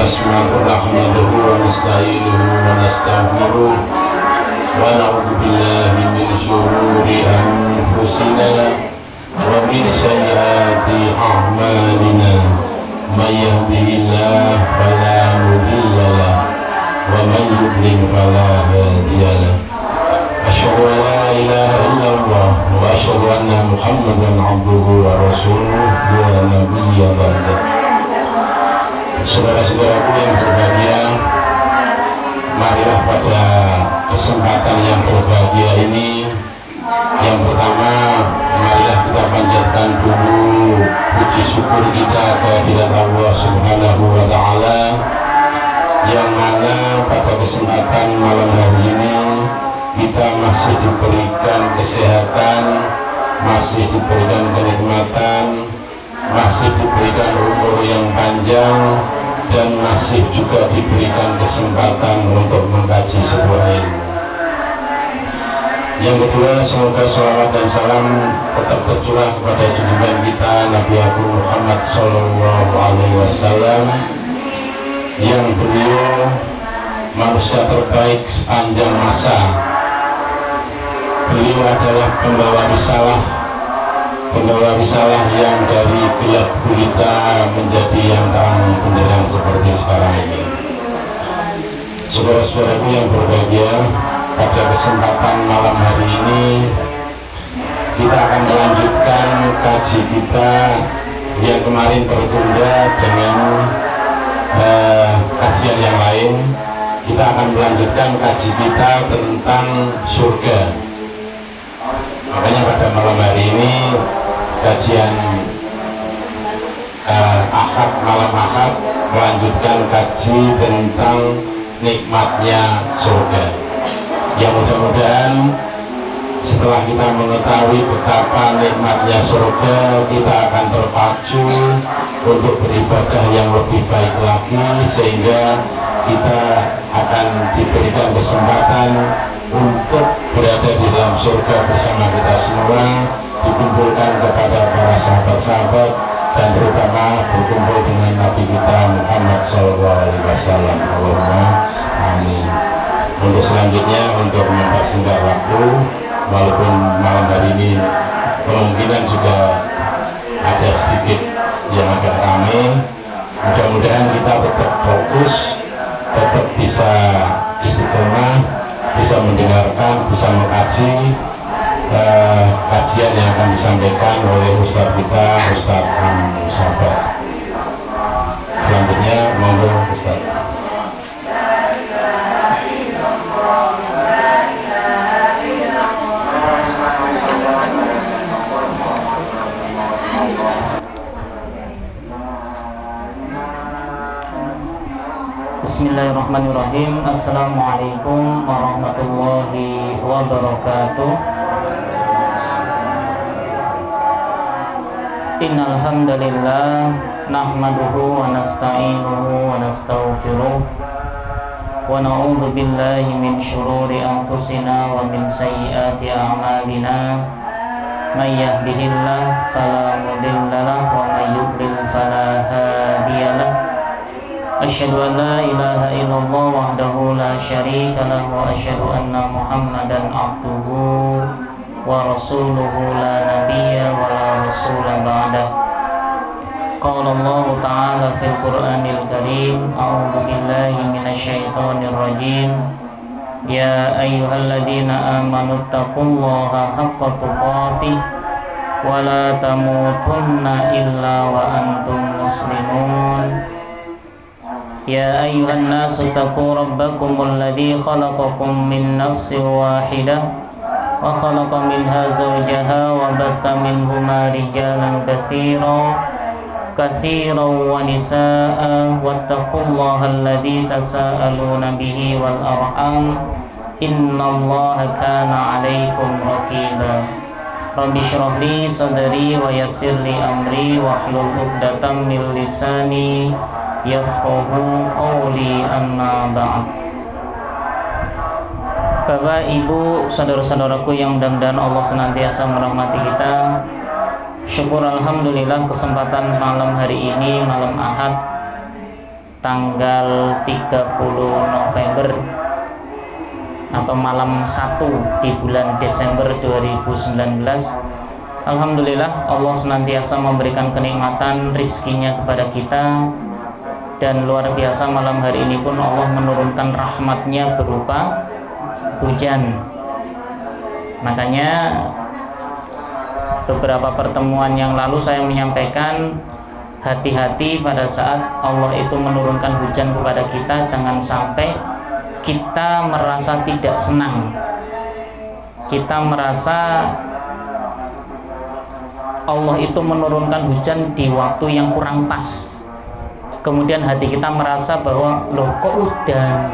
nahmaduhu wa nasta'inuhu wa nastaghfiruh wa na'udzu billahi min shururi anfusina wa min sayyiati a'malina may yahdihillahu fala mudilla lahu wa man yudlil fala hadiya lahu. Asyhadu an la ilaha illallah wa asyhadu anna Muhammadan abduhu wa rasuluh la nabiyya ba'da. Saudara-saudaraku yang berbahagia, marilah pada kesempatan yang berbahagia ini, yang pertama marilah kita panjatkan dulu puji syukur kita kehadirat Allah Subhanahu wa Ta'ala, yang mana pada kesempatan malam hari ini kita masih diberikan kesehatan, masih diberikan kenikmatan, masih diberikan umur yang panjang, dan masih juga diberikan kesempatan untuk mengkaji sebuah ilmu. Yang kedua, semoga salawat dan salam tetap tercurah kepada junjungan kita Nabi Agung Muhammad Sallallahu Alaihi Wasallam, yang beliau manusia terbaik sepanjang masa. Beliau adalah pembawa risalah yang dari gelap gulita menjadi yang terang benderang seperti sekarang ini. Saudara-saudaraku yang berbahagia, pada kesempatan malam hari ini kita akan melanjutkan kaji kita yang kemarin tertunda dengan kajian yang lain. Kita akan melanjutkan kaji kita tentang surga. Makanya pada malam hari ini kajian malam Ahad melanjutkan kaji tentang nikmatnya surga. Yang mudah-mudahan setelah kita mengetahui betapa nikmatnya surga, kita akan terpacu untuk beribadah yang lebih baik lagi, sehingga kita akan diberikan kesempatan untuk berada di dalam surga bersama kita semua, dikumpulkan kepada para sahabat-sahabat, dan terutama berkumpul dengan Nabi kita Muhammad SAW. Allahumma amin. Untuk selanjutnya, untuk mempersingkat waktu, walaupun malam hari ini kemungkinan juga ada sedikit yang agak ramai, mudah-mudahan kita tetap fokus, tetap bisa istiqomah, bisa mendengarkan, bisa mengkaji kajian yang akan disampaikan oleh Ustadz kita, Ustadz Sabar. Selanjutnya, monggo Ustadz. Bismillahirrahmanirrahim. Assalamualaikum warahmatullahi wabarakatuh. Innal hamdalillah nahmaduhu wa nasta'inuhu wa nastaghfiruh wa na'udzu billahi min shururi anfusina wa min sayyiati a'malina. May yahdihillahu fala mudilla lahu wa may yudlil fala hadiyalah. Asyhadu an la ilaha illallah wahdahu la syarika lahu wa asyhadu anna Muhammadan abduhu wa rasuluhu la nabiyya wa la rasula ba'dah. Qala Allah ta'ala fil Qur'anil Karim, a'udzu billahi minasyaitonir rajim. Ya ayyuhalladzina amanu taqullaha haqqa tuqatih wa la tamutunna illa wa antum muslimun. Ya ayyuhan nasu taqu rabbakumul ladzi khalaqakum min nafsin wahidah wa khalaqa minha zawjaha wa batha minhuma rijalan katsiran wa nisaa'a wattaqullaha alladzi tasaaluna bihi wal arham innallaha kana 'alaikum raqiba. Rabbi shrah li sadri wa yassir li amri wahlul 'uqdatam min lisani yafqahu qawli, amma ba'd. Bapak, Ibu, saudara-saudaraku yang mudah-mudahan Allah senantiasa merahmati kita, syukur alhamdulillah kesempatan malam hari ini, malam Ahad tanggal 30 November atau malam 1 di bulan Desember 2019. Alhamdulillah, Allah senantiasa memberikan kenikmatan rizkinya kepada kita, dan luar biasa malam hari ini pun Allah menurunkan rahmatnya berupa hujan. Makanya beberapa pertemuan yang lalu saya menyampaikan, hati-hati pada saat Allah itu menurunkan hujan kepada kita, jangan sampai kita merasa tidak senang, kita merasa Allah itu menurunkan hujan di waktu yang kurang pas, kemudian hati kita merasa bahwa loh kok udan,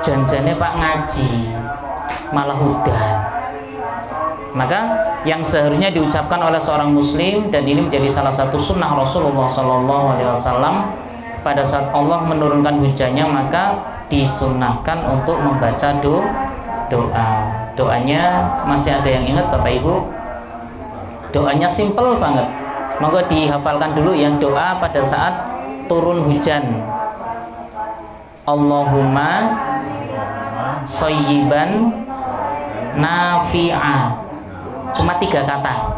janjane Pak ngaji malah udan. Maka yang seharusnya diucapkan oleh seorang muslim, dan ini menjadi salah satu sunnah Rasulullah SAW, pada saat Allah menurunkan hujannya maka disunnahkan untuk membaca doa. Doanya masih ada yang ingat Bapak Ibu? Doanya simple banget, monggo dihafalkan dulu ya. Doa pada saat turun hujan, Allahumma shayyiban nafi'a. Cuma 3 kata,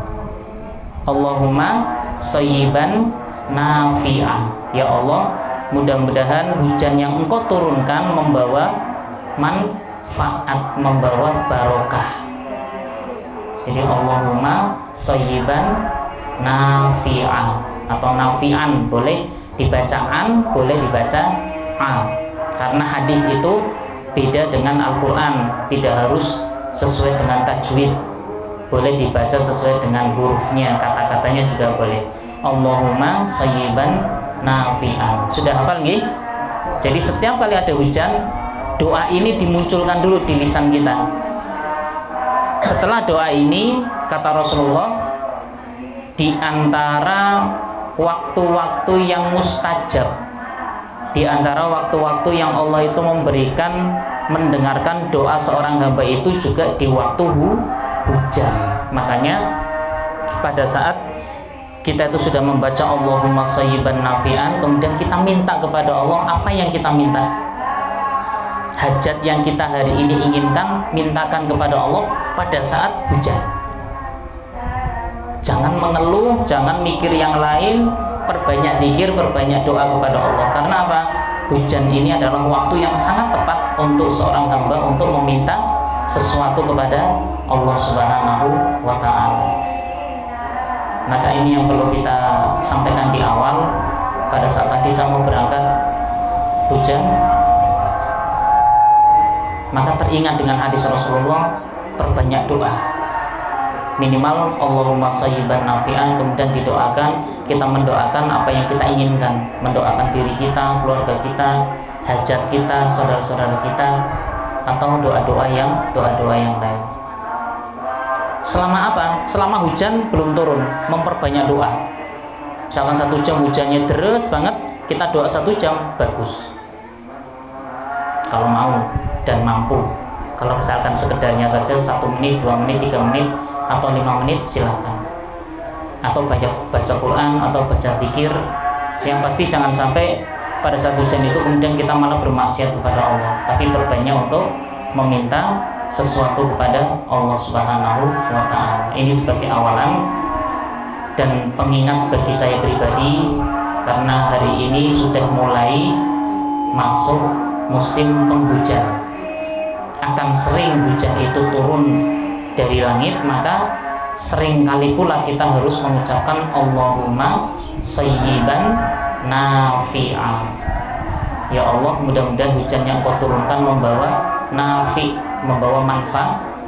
Allahumma shayyiban nafi'a. Ya Allah, mudah-mudahan hujan yang Engkau turunkan membawa manfaat, membawa barokah. Jadi Allahumma shayyiban nafi'a atau nafi'an, boleh dibaca an, boleh dibaca a, karena hadis itu beda dengan Al-Quran, tidak harus sesuai dengan tajwid, boleh dibaca sesuai dengan hurufnya, kata-katanya juga boleh. Allahumma shayyiban nafi'an. Sudah hafal nggih? Jadi setiap kali ada hujan, doa ini dimunculkan dulu di lisan kita. Setelah doa ini, kata Rasulullah, di antara waktu-waktu yang mustajab, di antara waktu-waktu yang Allah itu memberikan, mendengarkan doa seorang hamba itu juga di waktu hujan. Makanya pada saat kita itu sudah membaca Allahumma shayyiban nafi'an, kemudian kita minta kepada Allah apa yang kita minta, hajat yang kita hari ini inginkan, mintakan kepada Allah pada saat hujan. Jangan mengeluh, jangan mikir yang lain, perbanyak zikir, perbanyak doa kepada Allah. Karena apa? Hujan ini adalah waktu yang sangat tepat untuk seorang hamba untuk meminta sesuatu kepada Allah Subhanahu wa Ta'ala. Maka ini yang perlu kita sampaikan di awal. Pada saat tadi saya mau berangkat hujan, maka teringat dengan hadis Rasulullah, perbanyak doa, minimal Allahumma shayyiban nafi'an, kemudian didoakan, kita mendoakan apa yang kita inginkan, mendoakan diri kita, keluarga kita, hajat kita, saudara-saudara kita, atau doa-doa yang lain. Selama apa? Selama hujan belum turun, memperbanyak doa. Misalkan 1 jam hujannya deras banget, kita doa 1 jam, bagus. Kalau mau dan mampu. Kalau misalkan sekedarnya saja 1 menit, 2 menit, 3 menit, atau 5 menit, silakan. Atau baca Quran, atau baca zikir. Yang pasti jangan sampai pada saat hujan itu kemudian kita malah bermaksiat kepada Allah, tapi berbanyak untuk meminta sesuatu kepada Allah Subhanahu wa Ta'ala. Ini sebagai awalan dan pengingat bagi saya pribadi, karena hari ini sudah mulai masuk musim penghujan. Akan sering hujan itu turun dari langit, maka sering kali pula kita harus mengucapkan Allahumma shayyiban nafi'an. Ya Allah, mudah-mudahan hujan yang Kau turunkan membawa nafi', membawa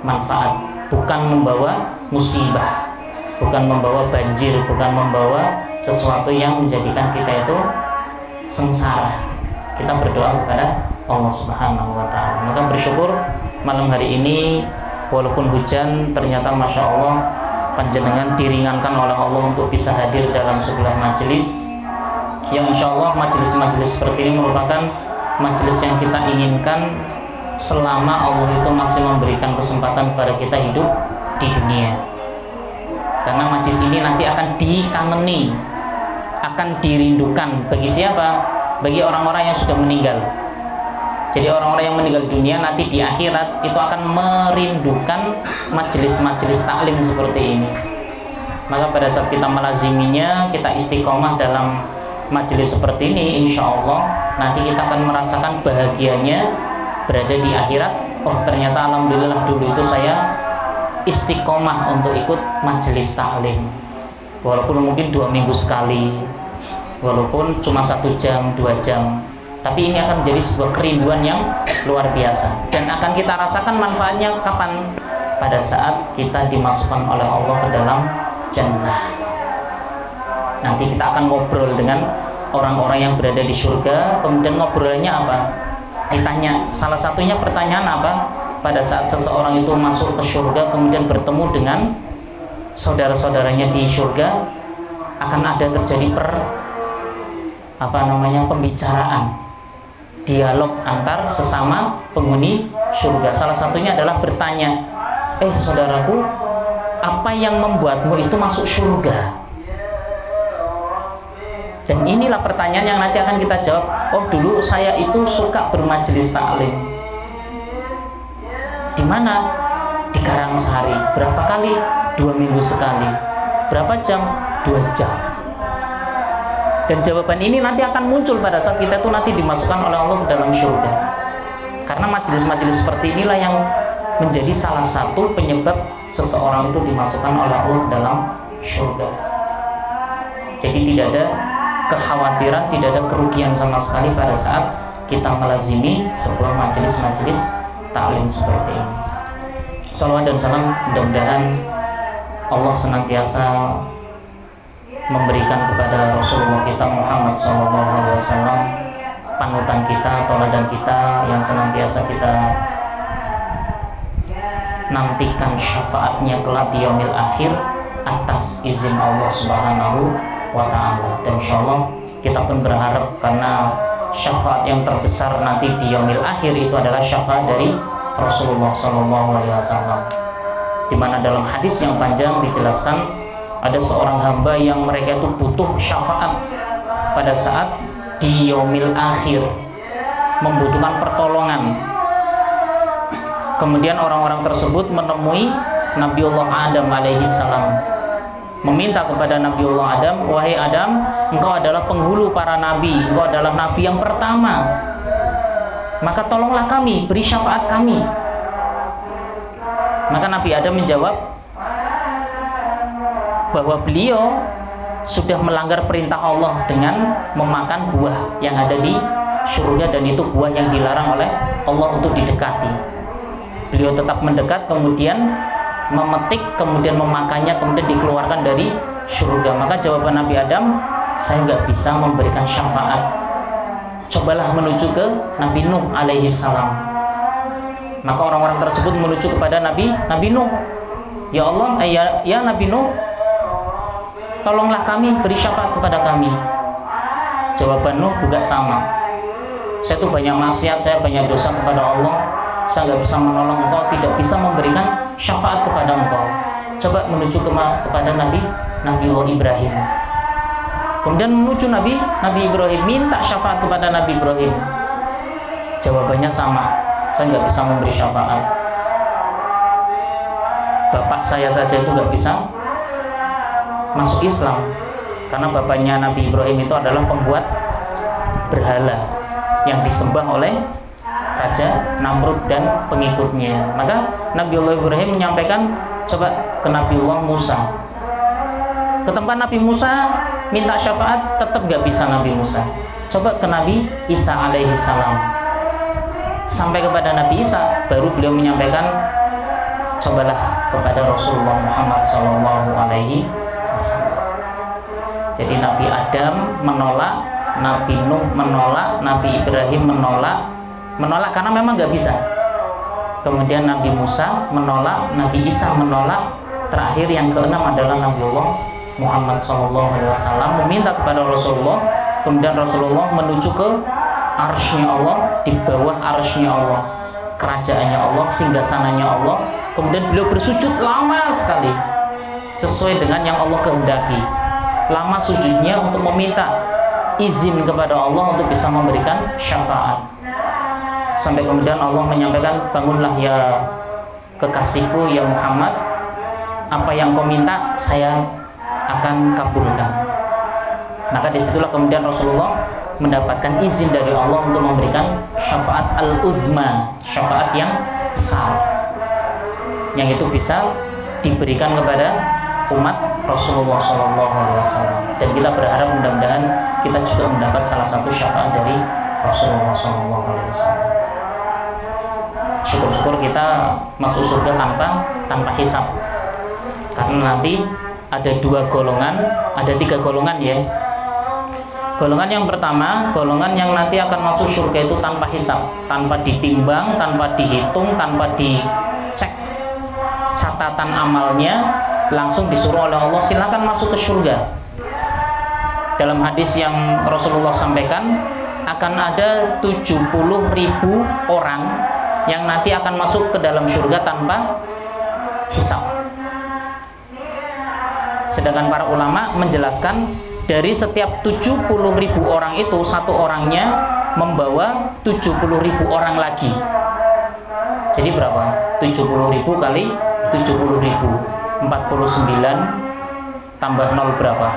manfaat, bukan membawa musibah, bukan membawa banjir, bukan membawa sesuatu yang menjadikan kita itu sengsara. Kita berdoa kepada Allah Subhanahu wa Ta'ala. Maka bersyukur malam hari ini, walaupun hujan, ternyata Masya Allah panjenengan diringankan oleh Allah untuk bisa hadir dalam sebuah majelis yang insya Allah majelis-majelis seperti ini merupakan majelis yang kita inginkan selama Allah itu masih memberikan kesempatan kepada kita hidup di dunia. Karena majelis ini nanti akan dikaneni, akan dirindukan bagi siapa? bagi orang-orang yang sudah meninggal. Jadi orang-orang yang meninggal dunia nanti di akhirat itu akan merindukan majelis-majelis taklim seperti ini. Maka pada saat kita melaziminya, kita istiqomah dalam majelis seperti ini, insya Allah nanti kita akan merasakan bahagianya berada di akhirat. Oh ternyata alhamdulillah dulu itu saya istiqomah untuk ikut majelis taklim, walaupun mungkin 2 minggu sekali, walaupun cuma 1 jam 2 jam, tapi ini akan menjadi sebuah kerinduan yang luar biasa. Dan akan kita rasakan manfaatnya kapan? Pada saat kita dimasukkan oleh Allah ke dalam jannah. Nanti kita akan ngobrol dengan orang-orang yang berada di surga. Kemudian ngobrolnya apa? Ditanya, salah satunya pertanyaan apa? Pada saat seseorang itu masuk ke surga kemudian bertemu dengan saudara-saudaranya di surga, akan ada terjadi pembicaraan, dialog antar sesama penghuni surga. Salah satunya adalah bertanya, saudaraku, apa yang membuatmu itu masuk surga? Dan inilah pertanyaan yang nanti akan kita jawab. Oh, dulu saya itu suka bermajelis taklim. Di mana? Di Karangsari. Berapa kali? 2 minggu sekali. Berapa jam? 2 jam. Dan jawaban ini nanti akan muncul pada saat kita itu nanti dimasukkan oleh Allah ke dalam surga. Karena majelis-majelis seperti inilah yang menjadi salah satu penyebab seseorang itu dimasukkan oleh Allah ke dalam surga. Jadi tidak ada kekhawatiran, tidak ada kerugian sama sekali pada saat kita melazimi sebuah majelis-majelis taklim seperti ini. Salawat dan salam mudah-mudahan Allah senantiasa memberikan kepada Rasulullah kita Muhammad SAW panutan kita, teladan kita yang senantiasa kita nantikan syafaatnya kelak di yaumil akhir atas izin Allah Subhanahu wa ta'ala. Dan insyaallah kita pun berharap, karena syafaat yang terbesar nanti di yaumil akhir itu adalah syafaat dari Rasulullah SAW, di mana dalam hadis yang panjang dijelaskan ada seorang hamba yang mereka itu butuh syafaat pada saat di yaumil akhir, membutuhkan pertolongan. Kemudian orang-orang tersebut menemui Nabiullah Adam alaihissalam, meminta kepada Nabiullah Adam, wahai Adam, engkau adalah penghulu para nabi, engkau adalah nabi yang pertama, maka tolonglah kami, beri syafaat kami. Maka Nabi Adam menjawab bahwa beliau sudah melanggar perintah Allah dengan memakan buah yang ada di surga, dan itu buah yang dilarang oleh Allah untuk didekati. Beliau tetap mendekat, kemudian memetik, kemudian memakannya, kemudian dikeluarkan dari surga. Maka jawaban Nabi Adam, saya nggak bisa memberikan syafaat. Cobalah menuju ke Nabi Nuh alaihissalam. Maka orang-orang tersebut menuju kepada Nabi Nuh. Ya Allah, ya Nabi Nuh, tolonglah kami, beri syafaat kepada kami. Jawaban Nuh juga sama. Saya tuh banyak maksiat, saya banyak dosa kepada Allah, saya nggak bisa menolong engkau, tidak bisa memberikan syafaat kepada engkau. Coba menuju kepada Nabiullah Ibrahim. Kemudian menuju Nabi Ibrahim, minta syafaat kepada Nabi Ibrahim. Jawabannya sama, saya nggak bisa memberi syafaat. Bapak saya saja itu nggak bisa masuk Islam, karena bapaknya Nabi Ibrahim itu adalah pembuat berhala yang disembah oleh Raja Namrud dan pengikutnya. Maka Nabiullah Ibrahim menyampaikan coba ke Nabiullah Musa, ke tempat Nabi Musa, minta syafaat, tetap gak bisa Nabi Musa. Coba ke Nabi Isa alaihissalam, sampai kepada Nabi Isa, baru beliau menyampaikan cobalah kepada Rasulullah Muhammad SAW. Jadi Nabi Adam menolak, Nabi Nuh menolak, Nabi Ibrahim menolak karena memang gak bisa. Kemudian Nabi Musa menolak, Nabi Isa menolak, terakhir yang keenam adalah Nabiullah Muhammad SAW meminta kepada Rasulullah. Kemudian Rasulullah menuju ke arsy-Nya Allah, di bawah arsy-Nya Allah, kerajaannya Allah, singgasananya Allah. Kemudian beliau bersujud lama sekali, sesuai dengan yang Allah kehendaki. Lama sujudnya untuk meminta izin kepada Allah untuk bisa memberikan syafaat. Sampai kemudian Allah menyampaikan, bangunlah ya kekasihku ya Muhammad, apa yang kau minta saya akan kabulkan. Maka disitulah kemudian Rasulullah mendapatkan izin dari Allah untuk memberikan syafaat al-udhma, syafaat yang besar, yang itu bisa diberikan kepada umat Rasulullah SAW. Dan kita berharap mudah-mudahan kita juga mendapat salah satu syafaat dari Rasulullah SAW. Syukur-syukur kita masuk surga tanpa hisab. Karena nanti ada 2 golongan, ada 3 golongan ya. Golongan yang pertama, golongan yang nanti akan masuk surga itu tanpa hisab, tanpa ditimbang, tanpa dihitung, tanpa dicek catatan amalnya, langsung disuruh oleh Allah silakan masuk ke surga. Dalam hadis yang Rasulullah sampaikan, akan ada 70.000 orang yang nanti akan masuk ke dalam surga tanpa hisab. Sedangkan para ulama menjelaskan, dari setiap 70.000 orang itu, satu orangnya membawa 70.000 orang lagi. Jadi berapa? 70.000 kali 70.000, 49 tambah 0 berapa?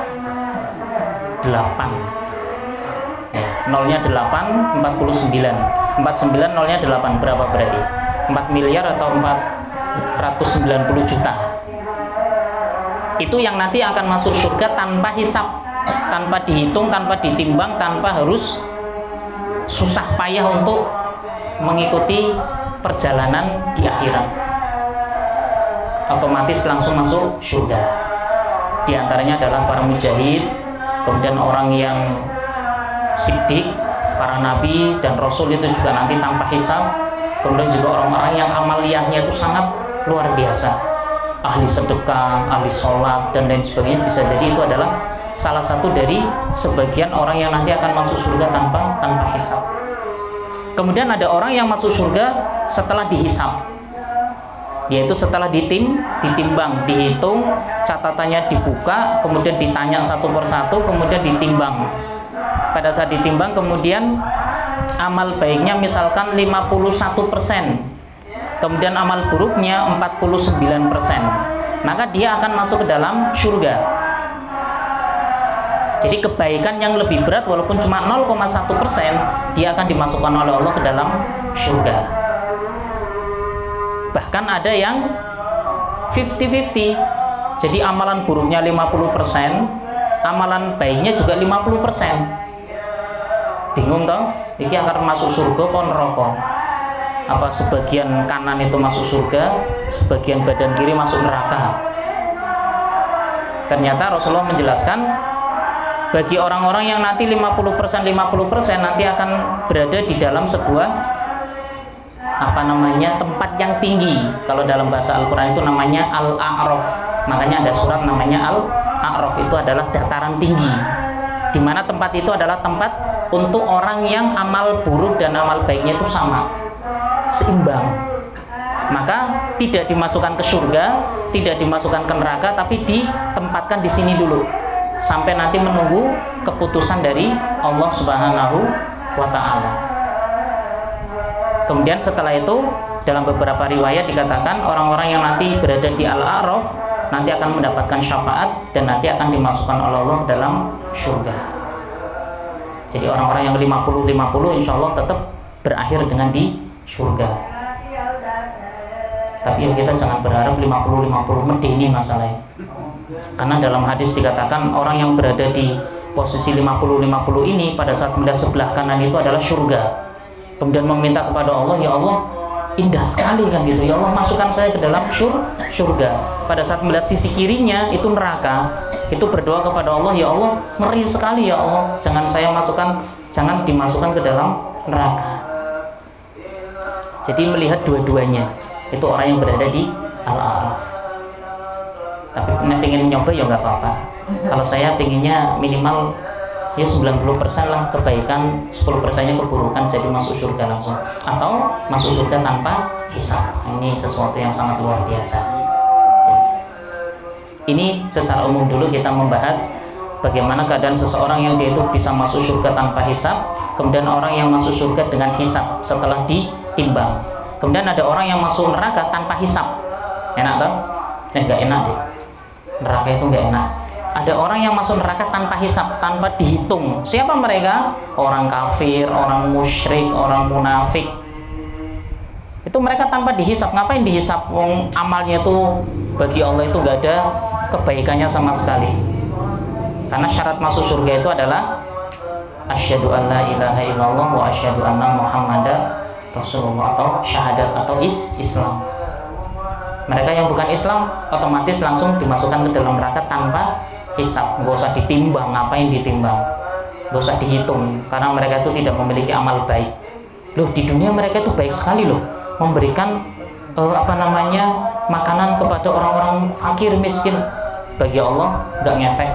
8. Nolnya 8, 49. 49 nolnya 8 berapa berarti? 4 miliar atau 490 juta. Itu yang nanti akan masuk surga tanpa hisab, tanpa dihitung, tanpa ditimbang, tanpa harus susah payah untuk mengikuti perjalanan di akhirat. Otomatis langsung masuk surga. Di antaranya adalah para mujahid, kemudian orang yang siddiq, para nabi dan rasul itu juga nanti tanpa hisab. Kemudian juga orang-orang yang amaliyahnya itu sangat luar biasa, ahli sedekah, ahli sholat dan lain sebagainya. Bisa jadi itu adalah salah satu dari sebagian orang yang nanti akan masuk surga tanpa hisab. Kemudian ada orang yang masuk surga setelah dihisab, yaitu setelah ditimbang, dihitung, catatannya dibuka, kemudian ditanya satu persatu, kemudian ditimbang. Pada saat ditimbang kemudian amal baiknya misalkan 51%, kemudian amal buruknya 49%, maka dia akan masuk ke dalam surga. Jadi kebaikan yang lebih berat walaupun cuma 0,1%, dia akan dimasukkan oleh Allah ke dalam surga. Bahkan ada yang 50-50. Jadi amalan buruknya 50%, amalan baiknya juga 50%. Bingung toh? Ini akan masuk surga apa neraka? Apa sebagian kanan itu masuk surga, sebagian badan kiri masuk neraka? Ternyata Rasulullah menjelaskan, bagi orang-orang yang nanti 50% nanti akan berada di dalam sebuah tempat yang tinggi. Kalau dalam bahasa Al-Quran itu namanya Al-A'raf. Makanya ada surat namanya Al-A'raf, itu adalah dataran tinggi, di mana tempat itu adalah tempat untuk orang yang amal buruk dan amal baiknya itu sama, seimbang. Maka tidak dimasukkan ke surga, tidak dimasukkan ke neraka, tapi ditempatkan di sini dulu sampai nanti menunggu keputusan dari Allah Subhanahu wa Ta'ala. Kemudian setelah itu dalam beberapa riwayat dikatakan orang-orang yang nanti berada di Al-A'raf nanti akan mendapatkan syafaat dan nanti akan dimasukkan oleh Allah dalam surga. Jadi orang-orang yang 50-50 insya Allah tetap berakhir dengan di surga. Tapi kita jangan berharap 50-50 medeni masalahnya. Karena dalam hadis dikatakan orang yang berada di posisi 50-50 ini pada saat melihat sebelah kanan itu adalah surga, kemudian meminta kepada Allah, ya Allah indah sekali kan gitu, ya Allah masukkan saya ke dalam surga. Pada saat melihat sisi kirinya itu neraka, itu berdoa kepada Allah, ya Allah ngeri sekali ya Allah, jangan dimasukkan ke dalam neraka. Jadi melihat dua-duanya, itu orang yang berada di Al-A'raf. Tapi pengen nyoba ya nggak apa-apa. Kalau saya pengennya minimal ya 90% lah kebaikan, 10%-nya keburukan, jadi masuk surga langsung, atau masuk surga tanpa hisab. Ini sesuatu yang sangat luar biasa. Ini secara umum dulu kita membahas bagaimana keadaan seseorang yang dia itu bisa masuk surga tanpa hisab, kemudian orang yang masuk surga dengan hisab setelah ditimbang. Kemudian ada orang yang masuk neraka tanpa hisab. Enak toh? Nggak enak deh. Neraka itu nggak enak. Ada orang yang masuk neraka tanpa hisab, tanpa dihitung. Siapa mereka? Orang kafir, orang musyrik, orang munafik. Itu mereka tanpa dihisab. Ngapain dihisab? Amalnya itu bagi Allah itu nggak ada kebaikannya sama sekali. Karena syarat masuk surga itu adalah asyhadu an la ilaha illallah wa asyhadu anna muhammadar rasulullah, atau syahadat, atau Islam. Mereka yang bukan Islam otomatis langsung dimasukkan ke dalam neraka tanpa hisab. Nggak usah ditimbang. Ngapain ditimbang? Nggak usah dihitung, karena mereka itu tidak memiliki amal baik. Loh, di dunia mereka itu baik sekali loh, memberikan makanan kepada orang-orang fakir miskin. Bagi Allah nggak ngefek.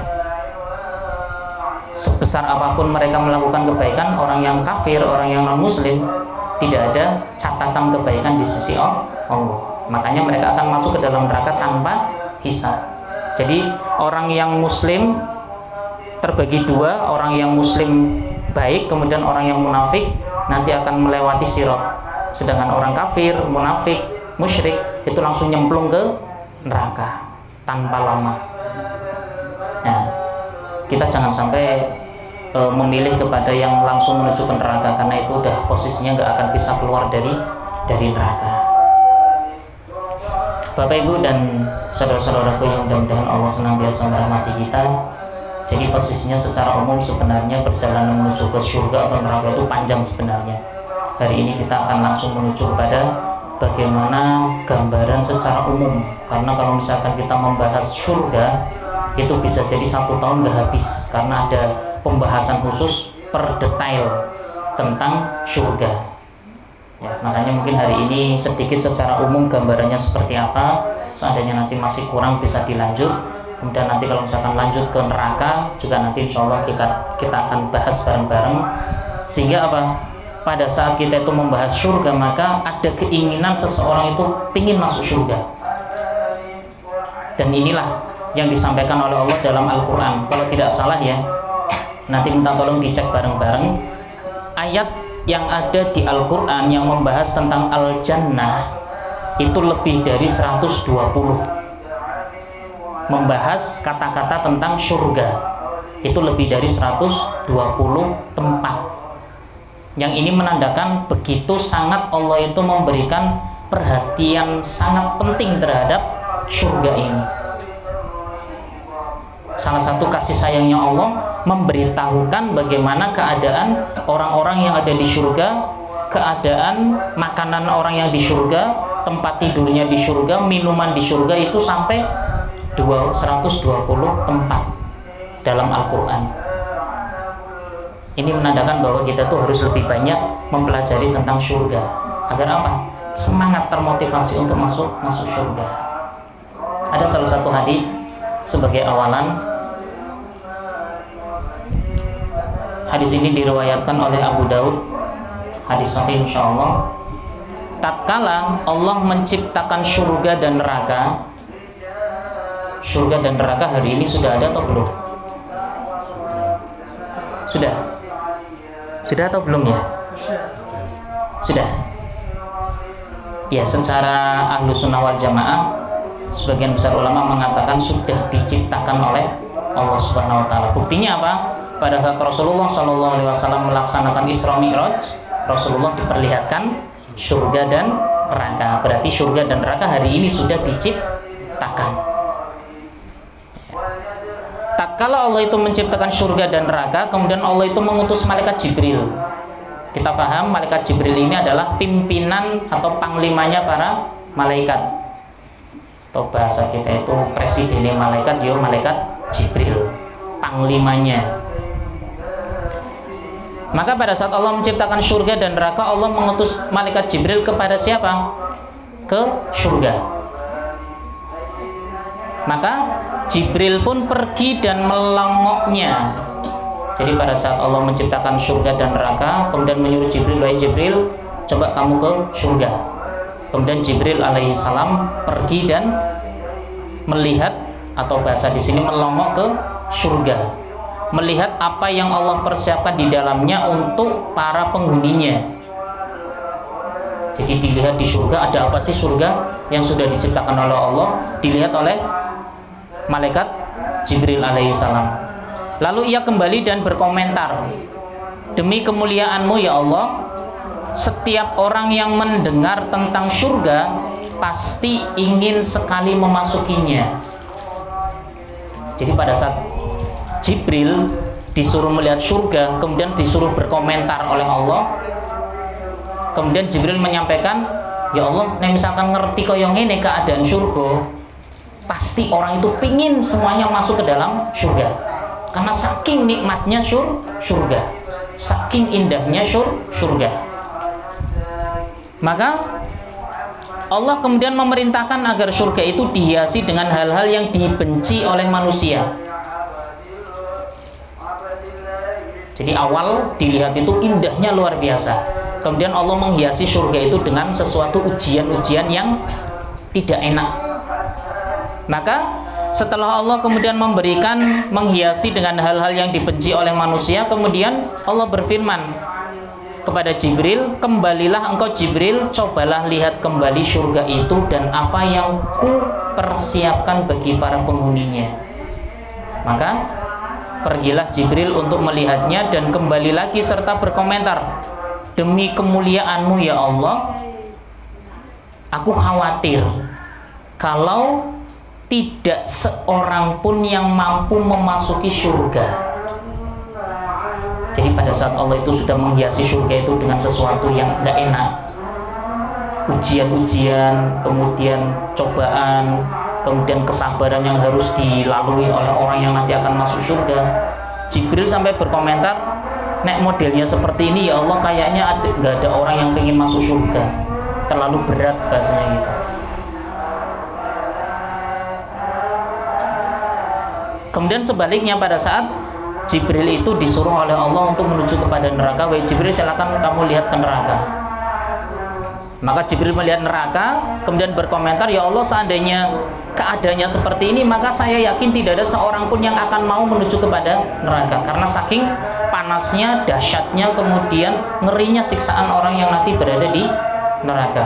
Sebesar apapun mereka melakukan kebaikan, orang yang kafir, orang yang non muslim, tidak ada catatan kebaikan di sisi Allah. Makanya mereka akan masuk ke dalam neraka tanpa hisab. Jadi orang yang muslim terbagi dua, orang yang muslim baik, kemudian orang yang munafik nanti akan melewati sirat. Sedangkan orang kafir, munafik, musyrik itu langsung nyemplung ke neraka tanpa lama. Nah, kita jangan sampai memilih kepada yang langsung menuju ke neraka, karena itu udah posisinya nggak akan bisa keluar dari neraka. Bapak Ibu dan saudara-saudaraku yang mudah-mudahan Allah senantiasa merahmati kita. Jadi posisinya secara umum sebenarnya perjalanan menuju ke surga atau neraka itu panjang sebenarnya. Hari ini kita akan langsung menuju kepada bagaimana gambaran secara umum. Karena kalau misalkan kita membahas surga, itu bisa jadi 1 tahun nggak habis, karena ada pembahasan khusus per detail tentang surga. Ya, makanya mungkin hari ini sedikit secara umum gambarannya seperti apa. Seandainya nanti masih kurang bisa dilanjut. Kemudian nanti kalau misalkan lanjut ke neraka juga nanti insya Allah kita akan bahas bareng-bareng. Sehingga apa? Pada saat kita itu membahas surga, maka ada keinginan seseorang itu ingin masuk surga. Dan inilah yang disampaikan oleh Allah dalam Al-Quran. Kalau tidak salah ya, nanti minta tolong dicek bareng-bareng ayat yang ada di Al-Quran yang membahas tentang Al-Jannah itu lebih dari 120. Membahas kata-kata tentang surga itu lebih dari 120 tempat. Yang ini menandakan begitu sangat Allah itu memberikan perhatian sangat penting terhadap surga ini. Salah satu kasih sayangnya Allah memberitahukan bagaimana keadaan orang-orang yang ada di surga, keadaan makanan orang yang di surga, tempat tidurnya di surga, minuman di surga, itu sampai 120 tempat dalam Al-Quran. Ini menandakan bahwa kita tuh harus lebih banyak mempelajari tentang surga. Agar apa? Semangat, termotivasi untuk masuk surga. Ada salah satu hadis sebagai awalan. Hadis ini diriwayatkan oleh Abu Daud, hadis sahih insyaallah. Tatkala Allah menciptakan surga dan neraka, surga dan neraka hari ini sudah ada atau belum? Sudah atau belum ya? Sudah. Ya, secara ahlu sunnah wal jamaah, sebagian besar ulama mengatakan sudah diciptakan oleh Allah Subhanahu Wa Taala. Buktinya apa? Pada saat Rasulullah SAW melaksanakan Isra Mi'raj, Rasulullah diperlihatkan surga dan neraka. Berarti surga dan neraka hari ini sudah diciptakan. Tatkala Allah itu menciptakan surga dan neraka, kemudian Allah itu mengutus malaikat Jibril. Kita paham malaikat Jibril ini adalah pimpinan atau panglimanya para malaikat. Atau bahasa kita itu presidennya malaikat, malaikat Jibril, panglimanya. Maka pada saat Allah menciptakan surga dan neraka, Allah mengutus malaikat Jibril kepada siapa? Ke surga. Maka Jibril pun pergi dan melongoknya. Jadi pada saat Allah menciptakan surga dan neraka, kemudian menyuruh Jibril, wahai Jibril, coba kamu ke surga. Kemudian Jibril alaihissalam pergi dan melihat, atau bahasa di sini melongok ke surga. melihat apa yang Allah persiapkan di dalamnya untuk para penghuninya. Jadi dilihat di surga, ada apa sih surga yang sudah diciptakan oleh Allah, dilihat oleh malaikat Jibril alaihissalam. Lalu ia kembali dan berkomentar, demi kemuliaan-Mu ya Allah, setiap orang yang mendengar tentang surga pasti ingin sekali memasukinya. Jadi pada saat Jibril disuruh melihat surga, kemudian disuruh berkomentar oleh Allah, kemudian Jibril menyampaikan, ya Allah, nek misalkan ngerti kaya ngene keadaan surga, pasti orang itu pingin semuanya masuk ke dalam surga, karena saking nikmatnya surga, saking indahnya surga. Maka Allah kemudian memerintahkan agar surga itu dihiasi dengan hal-hal yang dibenci oleh manusia. Jadi awal dilihat itu indahnya luar biasa. Kemudian Allah menghiasi surga itu dengan sesuatu ujian-ujian yang tidak enak. Maka setelah Allah kemudian menghiasi dengan hal-hal yang dibenci oleh manusia, kemudian Allah berfirman kepada Jibril, kembalilah engkau Jibril, cobalah lihat kembali surga itu dan apa yang ku persiapkan bagi para penghuninya. Maka pergilah Jibril untuk melihatnya dan kembali lagi serta berkomentar, demi kemuliaan-Mu ya Allah, aku khawatir kalau tidak seorang pun yang mampu memasuki surga. Jadi pada saat Allah itu sudah menghiasi surga itu dengan sesuatu yang gak enak, ujian-ujian, kemudian cobaan, kemudian kesabaran yang harus dilalui oleh orang yang nanti akan masuk surga, Jibril sampai berkomentar, nek modelnya seperti ini ya Allah, kayaknya gak ada orang yang ingin masuk surga, terlalu berat bahasanya gitu. Kemudian sebaliknya pada saat Jibril itu disuruh oleh Allah untuk menuju kepada neraka, wahai Jibril silakan kamu lihat ke neraka. Maka Jibril melihat neraka, kemudian berkomentar, ya Allah, seandainya keadaannya seperti ini, maka saya yakin tidak ada seorang pun yang akan mau menuju kepada neraka, karena saking panasnya, dahsyatnya, kemudian ngerinya siksaan orang yang nanti berada di neraka.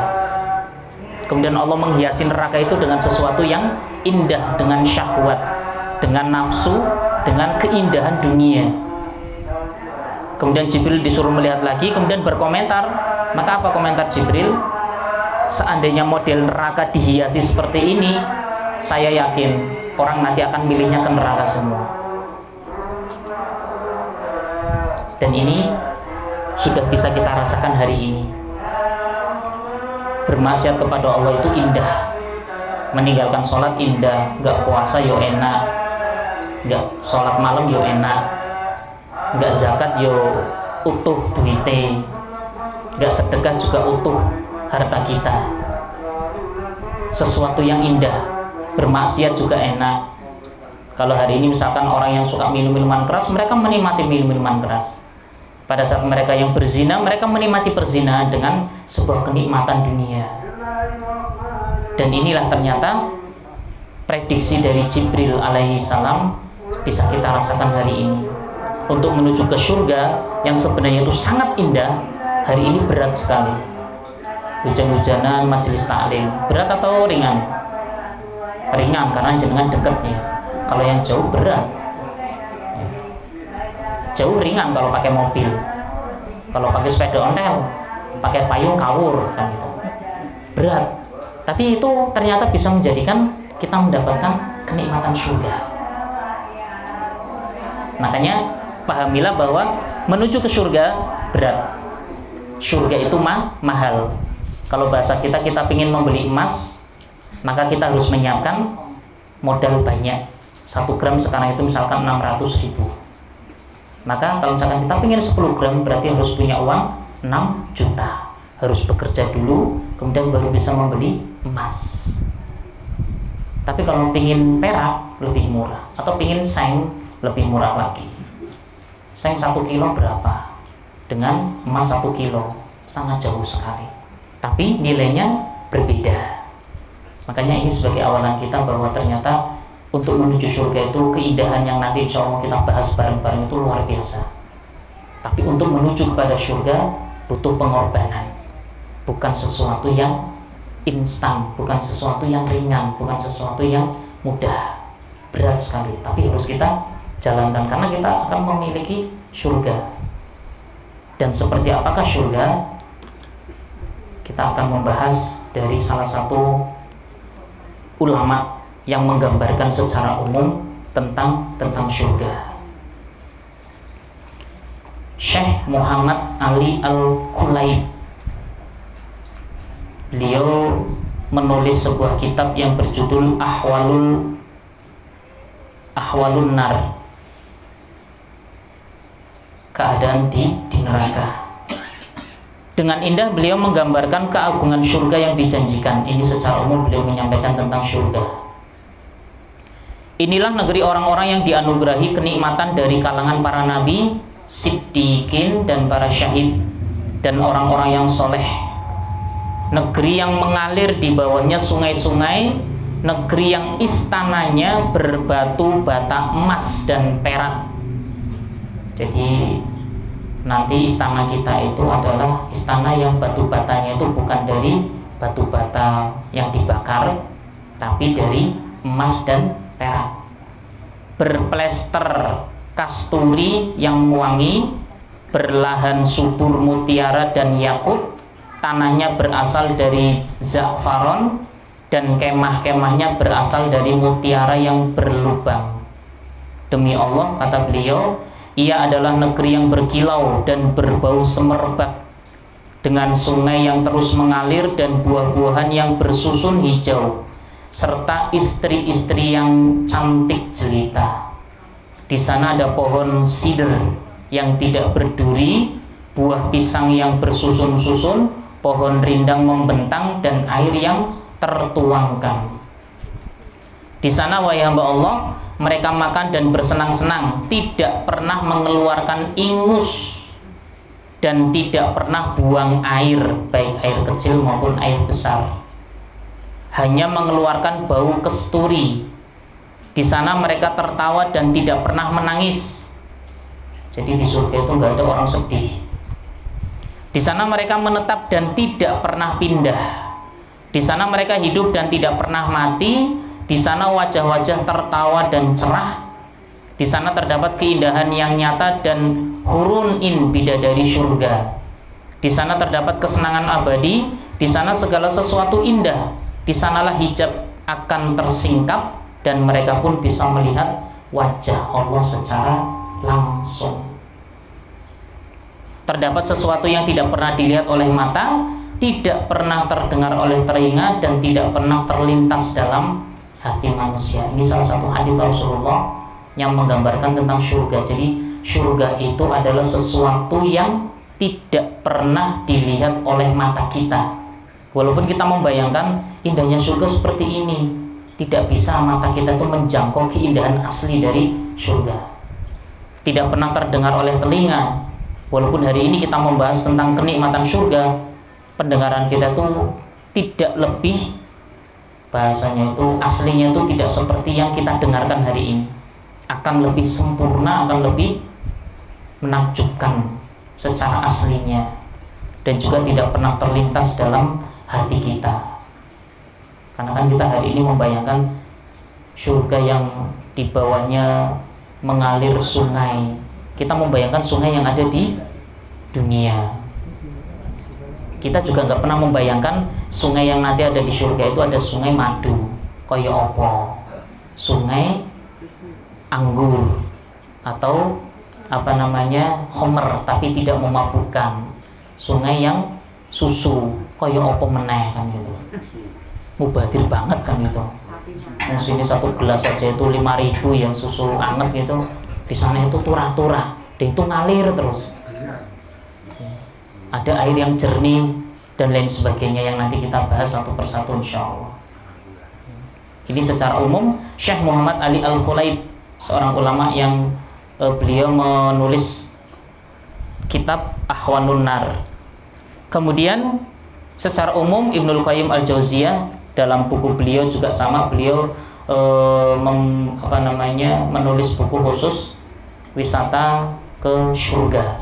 Kemudian Allah menghiasi neraka itu dengan sesuatu yang indah, dengan syahwat, dengan nafsu, dengan keindahan dunia. Kemudian Jibril disuruh melihat lagi, kemudian berkomentar. Maka apa komentar Jibril? Seandainya model neraka dihiasi seperti ini, saya yakin orang nanti akan milihnya ke neraka semua. Dan ini sudah bisa kita rasakan hari ini. Bermaksiat kepada Allah itu indah, meninggalkan sholat indah, gak puasa yo enak, gak sholat malam yo enak, gak zakat yo utuh duite, gak sedekah juga utuh harta kita. Sesuatu yang indah. Bermaksiat juga enak. Kalau hari ini misalkan orang yang suka minum minuman keras, mereka menikmati minum minuman keras. Pada saat mereka yang berzina, mereka menikmati perzinahan dengan sebuah kenikmatan dunia. Dan inilah ternyata prediksi dari Jibril alaihi salam bisa kita rasakan hari ini. Untuk menuju ke surga yang sebenarnya itu sangat indah, hari ini berat sekali. Hujan-hujanan majelis taklim, berat atau ringan? Ringan karena jenengan dekatnya. Kalau yang jauh berat. Jauh ringan kalau pakai mobil. Kalau pakai sepeda ontel, pakai payung kawur kan gitu. Berat. Tapi itu ternyata bisa menjadikan kita mendapatkan kenikmatan surga. Makanya pahamilah bahwa menuju ke surga berat. Surga itu mahal. Kalau bahasa kita ingin membeli emas, maka kita harus menyiapkan modal banyak. 1 gram sekarang itu misalkan 600.000. Maka kalau misalkan kita ingin 10 gram, berarti harus punya uang 6 juta. Harus bekerja dulu, kemudian baru bisa membeli emas. Tapi kalau ingin perak lebih murah, atau ingin seng lebih murah lagi. Seng 1 kilo berapa? Dengan emas 1 kilo, sangat jauh sekali. Tapi nilainya berbeda. Makanya ini sebagai awalan kita bahwa ternyata untuk menuju surga itu keindahan yang nanti insya Allah kita bahas bareng-bareng itu luar biasa. Tapi untuk menuju kepada surga butuh pengorbanan, bukan sesuatu yang instan, bukan sesuatu yang ringan, bukan sesuatu yang mudah, berat sekali. Tapi harus kita jalankan karena kita akan memiliki surga. Dan seperti apakah surga? Kita akan membahas dari salah satu ulama yang menggambarkan secara umum tentang surga. Syekh Muhammad Ali Al-Khulaib. Beliau menulis sebuah kitab yang berjudul Ahwalun Nar, keadaan di neraka. Dengan indah beliau menggambarkan keagungan surga yang dijanjikan. Ini secara umum beliau menyampaikan tentang surga. Inilah negeri orang-orang yang dianugerahi kenikmatan dari kalangan para nabi, siddiqin, dan para syahid, dan orang-orang yang soleh. Negeri yang mengalir di bawahnya sungai-sungai, negeri yang istananya berbatu bata emas dan perak. Jadi nanti istana kita itu adalah istana yang batu batanya itu bukan dari batu bata yang dibakar, tapi dari emas dan perak, berplester kasturi yang wangi, berlahan subur mutiara dan yakut, tanahnya berasal dari za'faron, dan kemah-kemahnya berasal dari mutiara yang berlubang. Demi Allah, kata beliau, ia adalah negeri yang berkilau dan berbau semerbak, dengan sungai yang terus mengalir dan buah-buahan yang bersusun hijau, serta istri-istri yang cantik jelita. Di sana ada pohon sider yang tidak berduri, buah pisang yang bersusun-susun, pohon rindang membentang, dan air yang tertuangkan. Di sana, wahai hamba Allah, mereka makan dan bersenang-senang, tidak pernah mengeluarkan ingus, dan tidak pernah buang air, baik air kecil maupun air besar. Hanya mengeluarkan bau kesturi. Di sana mereka tertawa dan tidak pernah menangis. Jadi di surga itu nggak ada orang sedih. Di sana mereka menetap dan tidak pernah pindah. Di sana mereka hidup dan tidak pernah mati. Di sana wajah-wajah tertawa dan cerah. Di sana terdapat keindahan yang nyata dan hurun-in, bidadari surga. Di sana terdapat kesenangan abadi. Di sana segala sesuatu indah. Di sanalah hijab akan tersingkap dan mereka pun bisa melihat wajah Allah secara langsung. Terdapat sesuatu yang tidak pernah dilihat oleh mata, tidak pernah terdengar oleh telinga, dan tidak pernah terlintas dalam hati manusia. Ini salah satu hadis Rasulullah yang menggambarkan tentang surga. Jadi surga itu adalah sesuatu yang tidak pernah dilihat oleh mata kita. Walaupun kita membayangkan indahnya surga seperti ini, tidak bisa mata kita itu menjangkau keindahan asli dari surga. Tidak pernah terdengar oleh telinga. Walaupun hari ini kita membahas tentang kenikmatan surga, pendengaran kita itu tidak lebih, bahasanya itu aslinya itu tidak seperti yang kita dengarkan hari ini. Akan lebih sempurna, akan lebih menakjubkan secara aslinya, dan juga tidak pernah terlintas dalam hati kita. Karena kan kita hari ini membayangkan surga yang di bawahnya mengalir sungai. Kita membayangkan sungai yang ada di dunia. Kita juga nggak pernah membayangkan sungai yang nanti ada di surga itu ada sungai madu, koyo opo, sungai anggur, atau apa namanya, homer, tapi tidak memabukkan, sungai yang susu, koyo opo meneh kan gitu. Mubadir banget kan gitu. Di sini satu gelas saja itu 5.000 yang susu anget gitu. Di sana itu turah-turah, dan itu ngalir terus. Ada air yang jernih dan lain sebagainya yang nanti kita bahas satu persatu insya Allah. Ini secara umum Syekh Muhammad Ali Al-Khulaib, seorang ulama yang beliau menulis kitab Ahwalun Nar. Kemudian secara umum Ibnul Qayyim Al-Jauziyah dalam buku beliau juga sama, beliau menulis buku khusus wisata ke surga.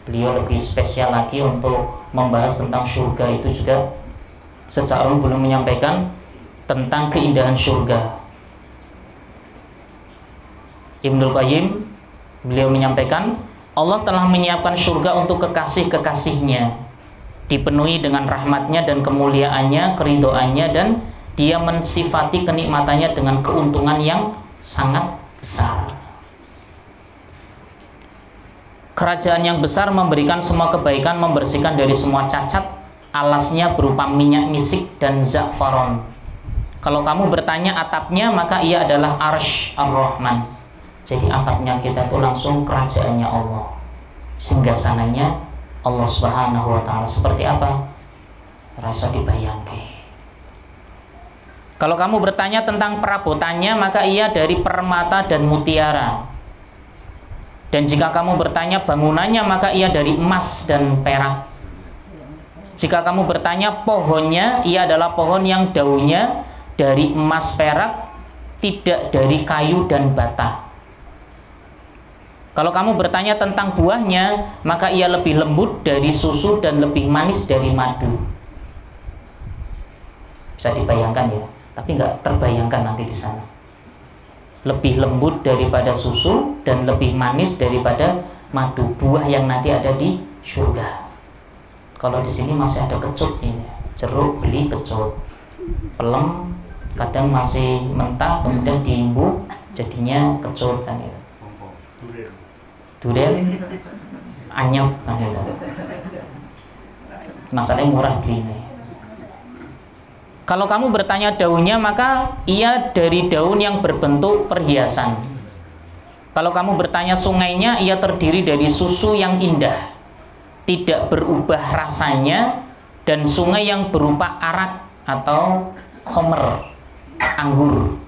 Beliau lebih spesial lagi untuk membahas tentang surga itu juga. Secara umum belum menyampaikan tentang keindahan surga. Ibnul Qayyim beliau menyampaikan Allah telah menyiapkan surga untuk kekasih-kekasihnya, dipenuhi dengan rahmatnya dan kemuliaannya, keridhoannya, dan dia mensifati kenikmatannya dengan keuntungan yang sangat besar. Kerajaan yang besar memberikan semua kebaikan, membersihkan dari semua cacat. Alasnya berupa minyak misik dan za'faron. Kalau kamu bertanya atapnya, maka ia adalah Arsy Ar-Rahman. Jadi atapnya kita itu langsung kerajaannya Allah, singgasananya Allah Subhanahu wa ta'ala. Seperti apa? Rasa dibayangkan. Kalau kamu bertanya tentang perabotannya, maka ia dari permata dan mutiara. Dan jika kamu bertanya bangunannya, maka ia dari emas dan perak. Jika kamu bertanya pohonnya, ia adalah pohon yang daunnya dari emas perak, tidak dari kayu dan bata. Kalau kamu bertanya tentang buahnya, maka ia lebih lembut dari susu dan lebih manis dari madu. Bisa dibayangkan ya, tapi nggak terbayangkan nanti di sana. Lebih lembut daripada susu dan lebih manis daripada madu, buah yang nanti ada di surga. Kalau di sini masih ada kecut ini, jeruk beli kecut, pelem kadang masih mentah kemudian diimbuk jadinya kecut kan itu. Durian anyep kan itu. Masalahnya murah belinya. Kalau kamu bertanya daunnya, maka ia dari daun yang berbentuk perhiasan. Kalau kamu bertanya sungainya, ia terdiri dari susu yang indah, tidak berubah rasanya, dan sungai yang berupa arak atau khomer, anggur,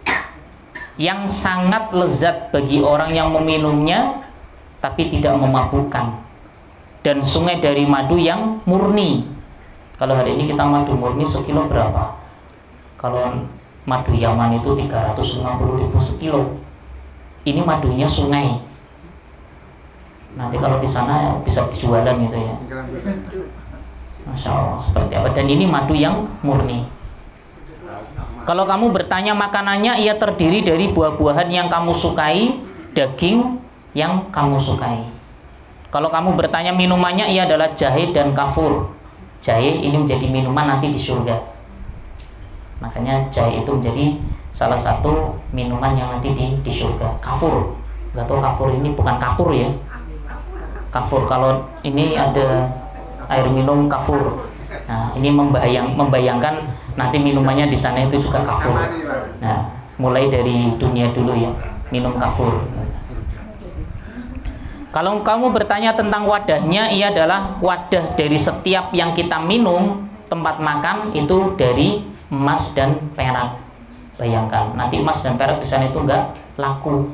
yang sangat lezat bagi orang yang meminumnya, tapi tidak memabukkan. Dan sungai dari madu yang murni. Kalau hari ini kita madu murni sekilo berapa? Kalau madu Yaman itu 350.000 sekilo. Ini madunya sungai. Nanti kalau di sana bisa dijualan gitu ya. Masya Allah, seperti apa. Dan ini madu yang murni. Kalau kamu bertanya makanannya, ia terdiri dari buah-buahan yang kamu sukai, daging yang kamu sukai. Kalau kamu bertanya minumannya, ia adalah jahe dan kafur. Jahe ini menjadi minuman nanti di surga. Makanya jahe itu menjadi salah satu minuman yang nanti di surga. Kafur, nggak tahu kafur ini bukan kapur ya. Kafur, kalau ini ada air minum kafur. Nah, ini membayangkan nanti minumannya di sana itu juga kafur. Nah, mulai dari dunia dulu ya, minum kafur. Kalau kamu bertanya tentang wadahnya, ia adalah wadah dari setiap yang kita minum, tempat makan itu dari emas dan perak. Bayangkan, nanti emas dan perak di sana itu enggak laku,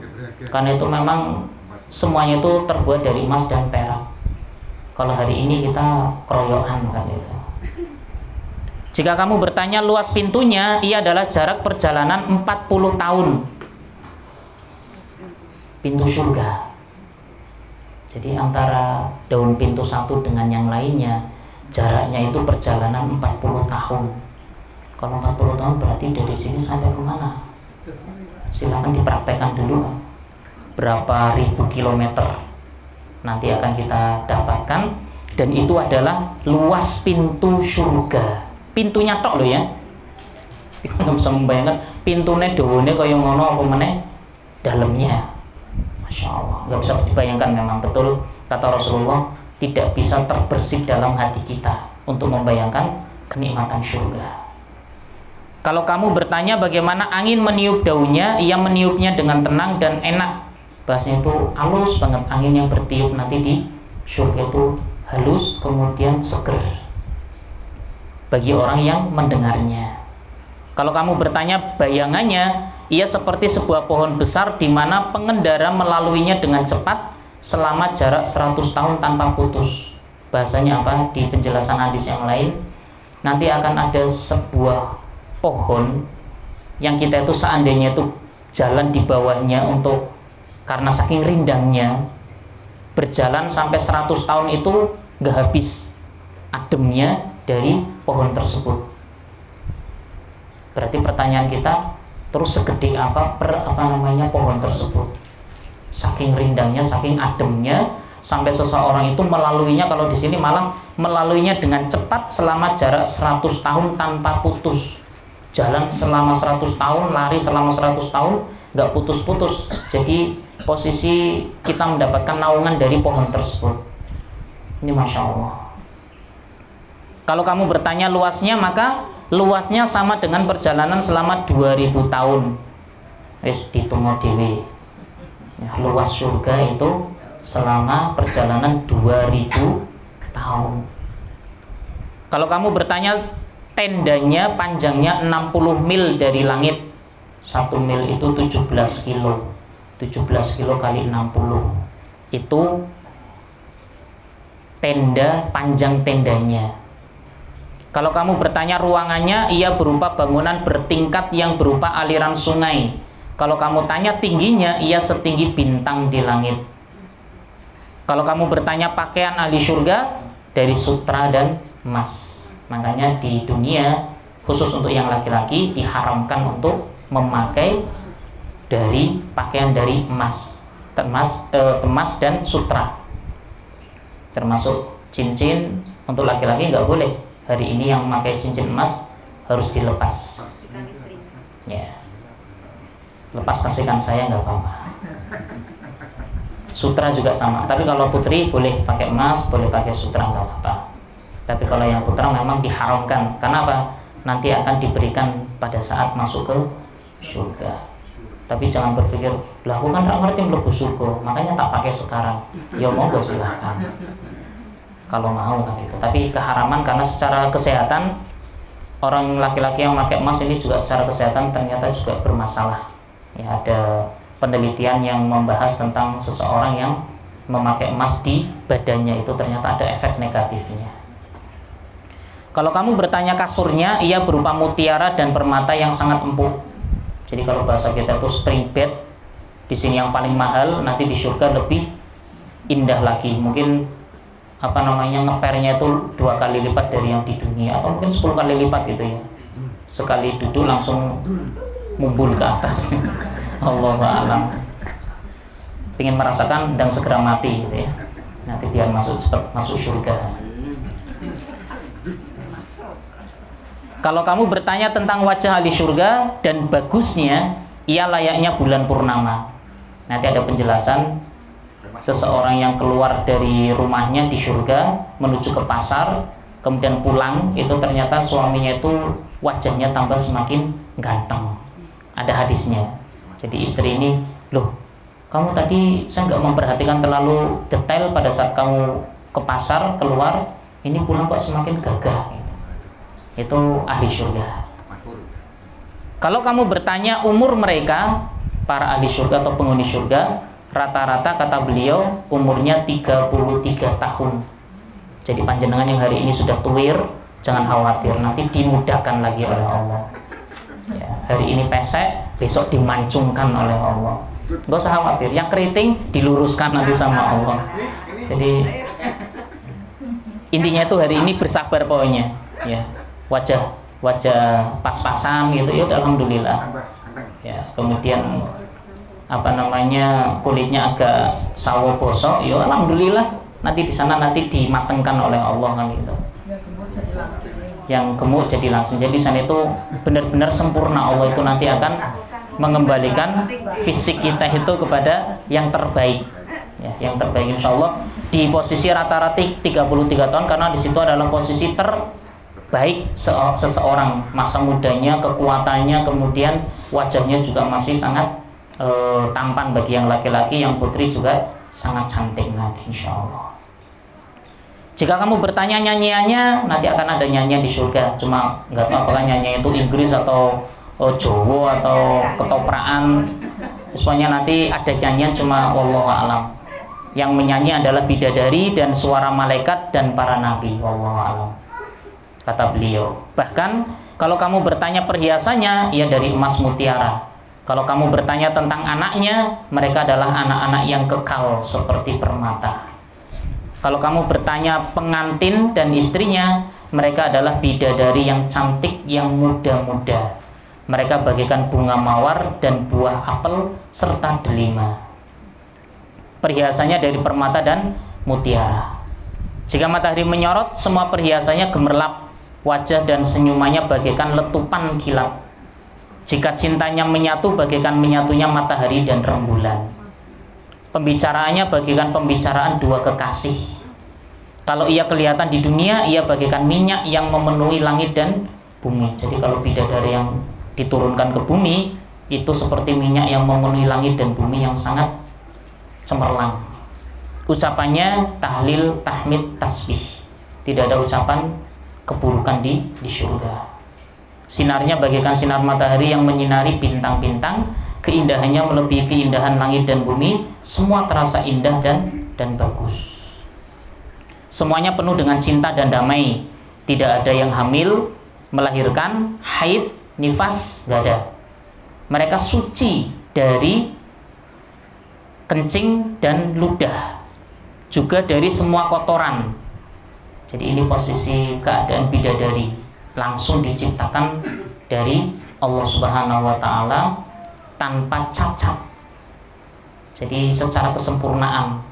karena itu memang semuanya itu terbuat dari emas dan perak. Kalau hari ini kita keroyokan kan itu. Jika kamu bertanya luas pintunya, ia adalah jarak perjalanan 40 tahun. Pintu surga. Jadi antara daun pintu satu dengan yang lainnya, jaraknya itu perjalanan 40 tahun. Kalau 40 tahun berarti dari sini sampai kemana? Silakan dipraktekkan dulu. Berapa ribu kilometer nanti akan kita dapatkan. Dan itu adalah luas pintu surga. Pintunya tok loh ya. Kita nggak bisa membayangkan pintunya dawane kaya ngono apa meneh dalamnya. Masya Allah, nggak bisa dibayangkan. Memang betul kata Rasulullah, tidak bisa terbersih dalam hati kita untuk membayangkan kenikmatan surga. Kalau kamu bertanya bagaimana angin meniup daunnya, ia meniupnya dengan tenang dan enak. Bahasanya itu halus banget. Angin yang bertiup nanti di surga itu halus kemudian seger bagi orang yang mendengarnya. Kalau kamu bertanya bayangannya, ia seperti sebuah pohon besar di mana pengendara melaluinya dengan cepat selama jarak 100 tahun tanpa putus. Bahasanya apa? Di penjelasan hadis yang lain, nanti akan ada sebuah pohon yang kita itu seandainya itu jalan di bawahnya untuk, karena saking rindangnya, berjalan sampai 100 tahun itu nggak habis ademnya dari pohon tersebut. Berarti pertanyaan kita, terus segede apa pohon tersebut? Saking rindangnya, saking ademnya, sampai seseorang itu melaluinya, kalau di sini malah melaluinya dengan cepat selama jarak 100 tahun tanpa putus. Jalan selama 100 tahun, lari selama 100 tahun, nggak putus-putus. Jadi posisi kita mendapatkan naungan dari pohon tersebut. Ini Masya Allah. Kalau kamu bertanya luasnya, maka luasnya sama dengan perjalanan selama 2000 tahun. Wis ditunggu dewe. Ya, luas surga itu selama perjalanan 2000 tahun. Kalau kamu bertanya tendanya panjangnya 60 mil dari langit, 1 mil itu 17 kilo. 17 kilo kali 60 itu tenda, panjang tendanya. Kalau kamu bertanya ruangannya, ia berupa bangunan bertingkat yang berupa aliran sungai. Kalau kamu tanya tingginya, ia setinggi bintang di langit. Kalau kamu bertanya pakaian ahli surga, dari sutra dan emas. Makanya di dunia khusus untuk yang laki-laki diharamkan untuk memakai dari pakaian dari emas, emas dan sutra. Termasuk cincin untuk laki-laki nggak boleh. Hari ini yang memakai cincin emas harus dilepas. Ya, lepas kasihkan saya nggak apa-apa. Sutra juga sama. Tapi kalau putri boleh pakai emas, boleh pakai sutra, nggak apa-apa. Tapi kalau yang putra memang diharamkan. Kenapa? Nanti akan diberikan pada saat masuk ke surga. Tapi jangan berpikir, lah aku kan nggak ngerti mlebu surga, makanya tak pakai sekarang. Ya monggo silahkan. Kalau mau kan gitu. Tapi keharaman karena secara kesehatan orang laki-laki yang pakai emas ini juga secara kesehatan ternyata juga bermasalah. Ya, ada penelitian yang membahas tentang seseorang yang memakai emas di badannya itu ternyata ada efek negatifnya. Kalau kamu bertanya kasurnya, ia berupa mutiara dan permata yang sangat empuk. Jadi kalau bahasa kita itu spring bed, di sini yang paling mahal, nanti di surga lebih indah lagi. Mungkin ngepernya itu 2 kali lipat dari yang di dunia, atau mungkin 10 kali lipat gitu ya. Sekali duduk langsung mumbul ke atas. Allahu a'lam. Pengen merasakan dan segera mati gitu ya. Nanti biar masuk surga. Kalau kamu bertanya tentang wajah ahli surga dan bagusnya, ia layaknya bulan purnama. Nanti ada penjelasan seseorang yang keluar dari rumahnya di surga menuju ke pasar, kemudian pulang, itu ternyata suaminya itu wajahnya tambah semakin ganteng. Ada hadisnya. Jadi istri ini, loh, kamu tadi saya nggak memperhatikan terlalu detail pada saat kamu ke pasar keluar, ini pulang kok semakin gagah. Itu ahli surga. Kalau kamu bertanya umur mereka, para ahli surga atau penghuni surga, rata-rata kata beliau umurnya 33 tahun. Jadi panjenengan yang hari ini sudah tuir, jangan khawatir, nanti dimudahkan lagi oleh Allah. Ya, hari ini pesek, besok dimancungkan oleh Allah. Gak usah khawatir, yang keriting diluruskan nanti sama Allah. Jadi intinya itu hari ini bersabar pokoknya. Ya. Wajah pas-pasan gitu ya, alhamdulillah. Ya, kemudian kulitnya agak sawo bosok, ya alhamdulillah. Nanti di sana nanti dimatengkan oleh Allah kan gitu. Yang gemuk jadi langsing. Jadi sana itu benar-benar sempurna. Allah itu nanti akan mengembalikan fisik kita itu kepada yang terbaik. Ya, yang terbaik insyaallah di posisi rata-rata 33 tahun, karena di situ adalah posisi baik seseorang, masa mudanya, kekuatannya, kemudian wajahnya juga masih sangat tampan bagi yang laki-laki, yang putri juga sangat cantik nanti insya Allah. Jika kamu bertanya nyanyiannya, nanti akan ada nyanyian di surga, cuma nggak tahu apakah nyanyian itu Inggris atau Jawa atau ketopraan. Pokoknya nanti ada nyanyian, cuma wallahu a'lam. Yang menyanyi adalah bidadari dan suara malaikat dan para nabi, wallahu a'lam. kata beliau. Bahkan kalau kamu bertanya perhiasannya, ia dari emas mutiara. Kalau kamu bertanya tentang anaknya, mereka adalah anak-anak yang kekal seperti permata. Kalau kamu bertanya pengantin dan istrinya, mereka adalah bidadari yang cantik, yang muda-muda. Mereka bagaikan bunga mawar dan buah apel serta delima. Perhiasannya dari permata dan mutiara. Jika matahari menyorot, semua perhiasannya gemerlap. Wajah dan senyumannya bagaikan letupan kilat. Jika cintanya menyatu, bagaikan menyatunya matahari dan rembulan. Pembicaraannya bagaikan pembicaraan dua kekasih. Kalau ia kelihatan di dunia, ia bagaikan minyak yang memenuhi langit dan bumi. Jadi kalau bidadari yang diturunkan ke bumi, itu seperti minyak yang memenuhi langit dan bumi yang sangat cemerlang. Ucapannya tahlil, tahmid, tasbih. Tidak ada ucapan keburukan di surga. Sinarnya bagaikan sinar matahari yang menyinari bintang-bintang. Keindahannya melebihi keindahan langit dan bumi. Semua terasa indah dan bagus. Semuanya penuh dengan cinta dan damai. Tidak ada yang hamil, melahirkan, haid, nifas, gak ada. Mereka suci dari kencing dan ludah, juga dari semua kotoran. Jadi ini posisi keadaan bidadari, langsung diciptakan dari Allah Subhanahu wa Ta'ala tanpa cacat. Jadi secara kesempurnaan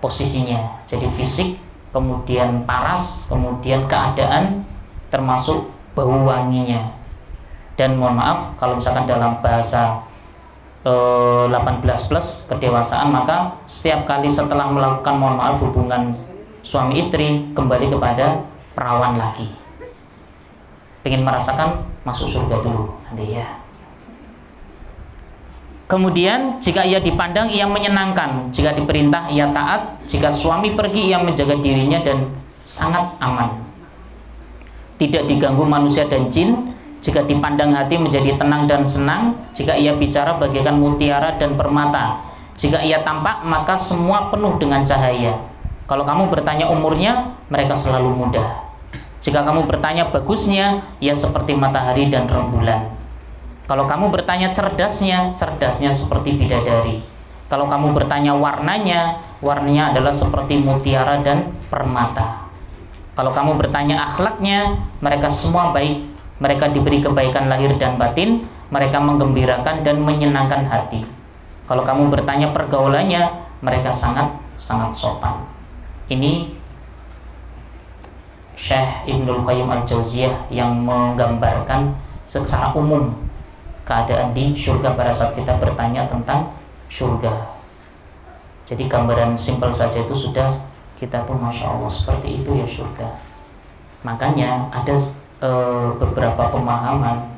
posisinya. Jadi fisik, kemudian paras, kemudian keadaan, termasuk bau wanginya. Dan mohon maaf kalau misalkan dalam bahasa 18 plus kedewasaan, maka setiap kali setelah melakukan, mohon maaf, hubungan suami istri, kembali kepada perawan lagi. Pengen merasakan, masuk surga dulu nanti ya. Kemudian jika ia dipandang, ia menyenangkan. Jika diperintah, ia taat. Jika suami pergi, ia menjaga dirinya dan sangat aman. Tidak diganggu manusia dan jin. Jika dipandang, hati menjadi tenang dan senang. Jika ia bicara, bagaikan mutiara dan permata. Jika ia tampak, maka semua penuh dengan cahaya. Kalau kamu bertanya umurnya, mereka selalu muda. Jika kamu bertanya bagusnya, ia seperti matahari dan rembulan. Kalau kamu bertanya cerdasnya, cerdasnya seperti bidadari. Kalau kamu bertanya warnanya, warnanya adalah seperti mutiara dan permata. Kalau kamu bertanya akhlaknya, mereka semua baik. Mereka diberi kebaikan lahir dan batin. Mereka menggembirakan dan menyenangkan hati. Kalau kamu bertanya pergaulannya, mereka sangat sopan. Ini Syekh Ibnul Qayyim Al-Jauziyah yang menggambarkan secara umum keadaan di surga pada saat kita bertanya tentang surga. Jadi gambaran simpel saja itu sudah kita tuh Masya Allah, seperti itu ya surga. Makanya ada beberapa pemahaman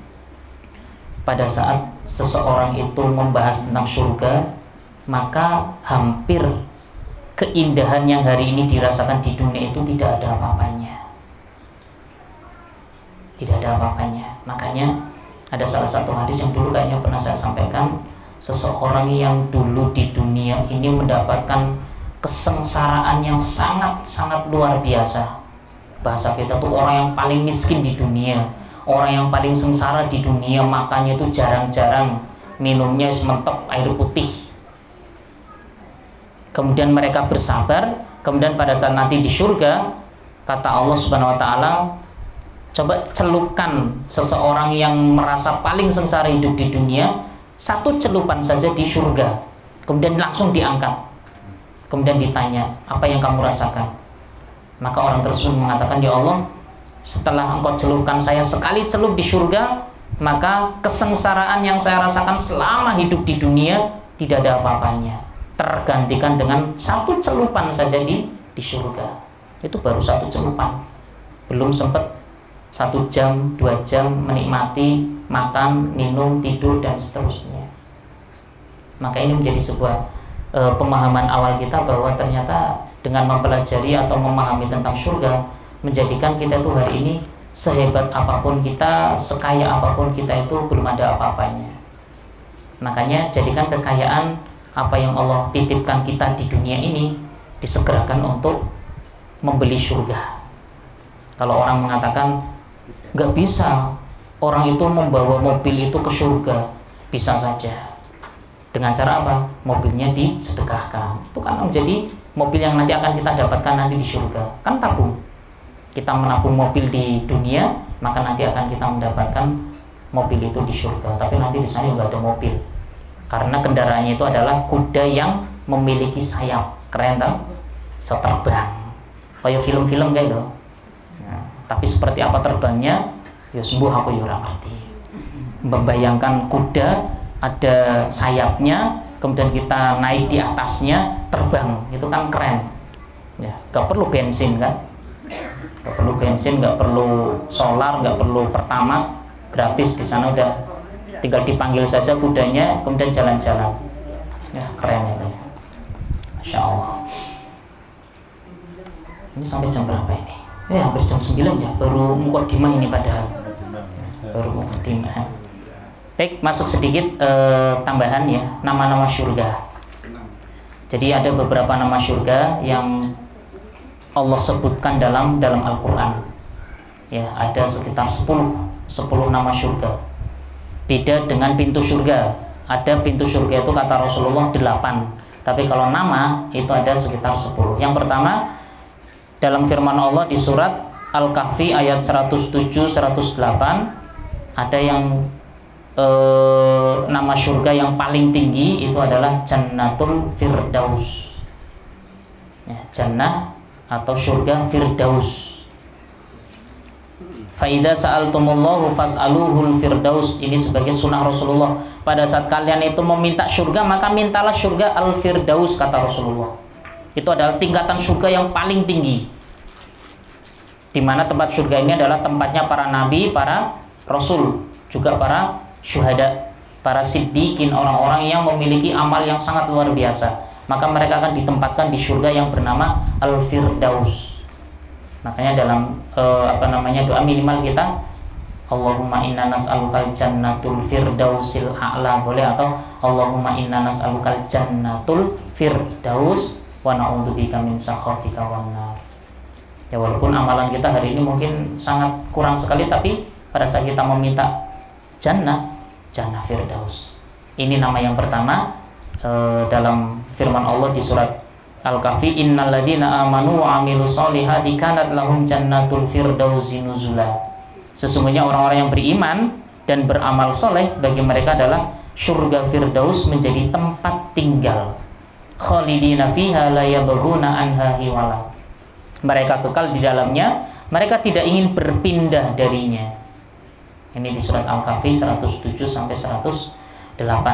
pada saat seseorang itu membahas tentang surga, maka hampir keindahan yang hari ini dirasakan di dunia itu tidak ada apa-apanya. Tidak ada apa-apanya. Makanya ada salah satu hadis yang dulu kayaknya pernah saya sampaikan. Seseorang yang dulu di dunia ini mendapatkan kesengsaraan yang sangat luar biasa. Bahasa kita tuh orang yang paling miskin di dunia, orang yang paling sengsara di dunia, makannya itu jarang-jarang, minumnya sementok air putih. Kemudian mereka bersabar. Kemudian pada saat nanti di surga, kata Allah Subhanahu wa Ta'ala, coba celupkan seseorang yang merasa paling sengsara hidup di dunia, satu celupan saja di surga, kemudian langsung diangkat. Kemudian ditanya, apa yang kamu rasakan? Maka orang tersebut mengatakan, ya Allah, setelah engkau celupkan saya sekali celup di surga, maka kesengsaraan yang saya rasakan selama hidup di dunia tidak ada apa-apanya, tergantikan dengan satu celupan saja di surga. Itu baru satu celupan, belum sempat 1 jam, 2 jam menikmati makan, minum, tidur, dan seterusnya. Maka ini menjadi sebuah pemahaman awal kita bahwa ternyata dengan mempelajari atau memahami tentang surga, menjadikan kita itu hari ini sehebat apapun kita, sekaya apapun kita itu belum ada apa-apanya. Makanya jadikan kekayaan apa yang Allah titipkan kita di dunia ini disegerakan untuk membeli surga. Kalau orang mengatakan nggak bisa orang itu membawa mobil itu ke surga, bisa saja. Dengan cara apa? Mobilnya disedekahkan. Itu kan menjadi mobil yang nanti akan kita dapatkan nanti di surga. Kan tabung. Kita menabung mobil di dunia, maka nanti akan kita mendapatkan mobil itu di surga. Tapi nanti di sana nggak ada mobil. Karena kendaraannya itu adalah kuda yang memiliki sayap. Keren tau? So terbang. Kayak film-film kayak gitu. Nah, tapi seperti apa terbangnya? Ya sembuh aku ya ora ngerti. Membayangkan kuda ada sayapnya, kemudian kita naik di atasnya, terbang, itu kan keren. Ya, gak perlu bensin kan? Gak perlu bensin, gak perlu solar, gak perlu pertamax, gratis di sana udah tinggal dipanggil saja kudanya, kemudian jalan-jalan. Ya keren itu. Masya Allah. Ini sampai jam berapa ini? Hampir jam 9 ya, baru mukadimah ini padahal. Baru mukadimah. Baik, masuk sedikit tambahan ya, nama-nama surga. Jadi ada beberapa nama surga yang Allah sebutkan dalam Al-Quran. Ya, ada sekitar 10 nama surga. Beda dengan pintu surga. Ada pintu surga itu kata Rasulullah 8. Tapi kalau nama itu ada sekitar 10. Yang pertama dalam firman Allah di surat Al-Kahfi ayat 107-108 ada yang nama surga yang paling tinggi itu adalah Jannatul Firdaus. Ya, Jannah atau surga Firdaus. Faida sa'altumullahu fas'aluhul firdaus. Ini sebagai sunnah Rasulullah. Pada saat kalian itu meminta surga, maka mintalah surga al-firdaus kata Rasulullah. Itu adalah tingkatan surga yang paling tinggi. Di mana tempat surga ini adalah tempatnya para nabi, para rasul, juga para syuhada, para siddiqin, orang-orang yang memiliki amal yang sangat luar biasa. Maka mereka akan ditempatkan di surga yang bernama al-firdaus. Makanya dalam doa minimal kita Allahumma inna nas'alukal jannatul firdausil a'la boleh, atau Allahumma inna nas'alukal jannatul firdaus wa na'udzubika min sakhatika wan nar. Ya, walaupun amalan kita hari ini mungkin sangat kurang sekali, tapi pada saat kita meminta jannah firdaus, ini nama yang pertama dalam firman Allah di surat Al-Kahfi, innal ladzina amanu wa amilus solihati kanat lahum jannatul firdausi nuzula. Sesungguhnya orang-orang yang beriman dan beramal soleh, bagi mereka adalah surga firdaus menjadi tempat tinggal. Khalidina fiha la yabghuna anha hiwala. Mereka kekal di dalamnya, mereka tidak ingin berpindah darinya. Ini di surat Al-Kahfi 107-108.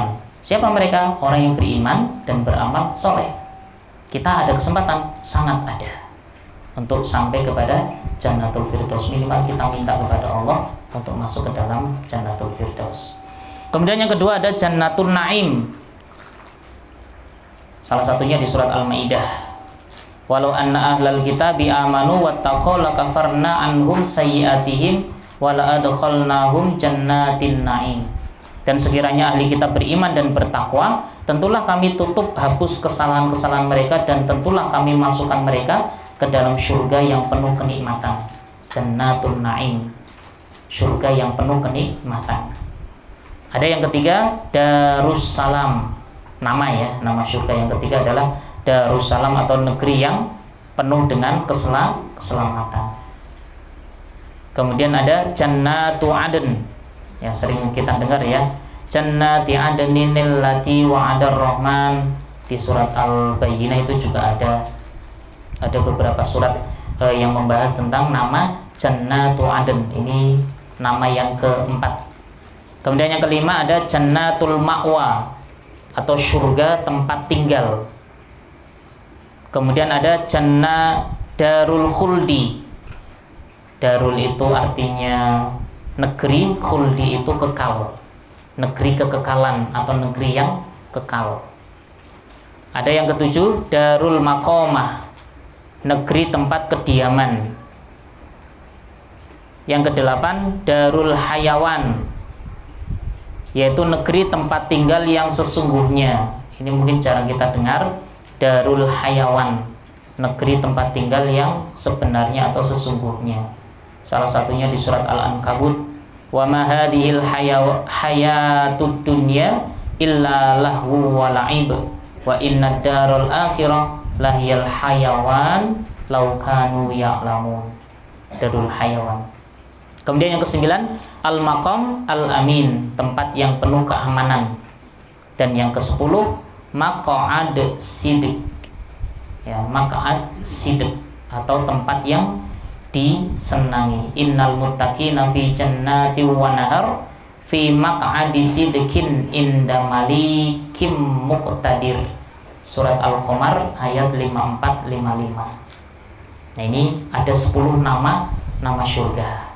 Siapa mereka? Orang yang beriman dan beramal soleh. Kita ada kesempatan, sangat ada, untuk sampai kepada Jannatul Firdaus. Minimal kita minta kepada Allah untuk masuk ke dalam Jannatul Firdaus. Kemudian yang kedua ada Jannatul Naim. Salah satunya di surat Al-Maidah. Walau anna ahlal kitabi amanu wattaqaw lakafarna anhum sayyi'atihim wala adkhalnahum jannatin naim. Dan sekiranya ahli kitab beriman dan bertakwa, tentulah kami tutup hapus kesalahan-kesalahan mereka, dan tentulah kami masukkan mereka ke dalam surga yang penuh kenikmatan. Jannatul Naim, surga yang penuh kenikmatan. Ada yang ketiga Darussalam. Nama surga yang ketiga adalah Darussalam, atau negeri yang penuh dengan keselamatan. Kemudian ada Jannatu Aden. Ya, sering kita dengar ya, Jannati adninil lati wa'adar rahman. Di surat Al-Bayyinah itu juga ada beberapa surat yang membahas tentang nama Jannatu Aden. Ini nama yang keempat. Kemudian yang kelima ada Jannatul Ma'wa, atau surga tempat tinggal. Kemudian ada Jannah Darul Khuldi. Darul itu artinya negeri, khuldi itu kekal, negeri kekekalan atau negeri yang kekal. Ada yang ketujuh Darul Maqamah, negeri tempat kediaman. Yang kedelapan Darul Hayawan, yaitu negeri tempat tinggal yang sesungguhnya. Ini mungkin jarang kita dengar, Darul Hayawan, negeri tempat tinggal yang sebenarnya atau sesungguhnya. Salah satunya di surat Al-Ankabut, wa ma hadhil hayatud dunya illa lahu wa la'ib wa inna darul akhirah lahiyal hayawan law kanu ya'lamun. Darul hayawan. Kemudian yang kesembilan, al-maqam al-amin, tempat yang penuh keamanan. Dan yang ke-10, maq'ad sidq. Ya, maq'ad sidq atau tempat yang disenangi. Innal muttaqina fi jannati wa nahar fi maq'adi sidqin inda malikim muqtadir. Surat Al-Qamar ayat 54-55. Nah, ini ada 10 nama surga.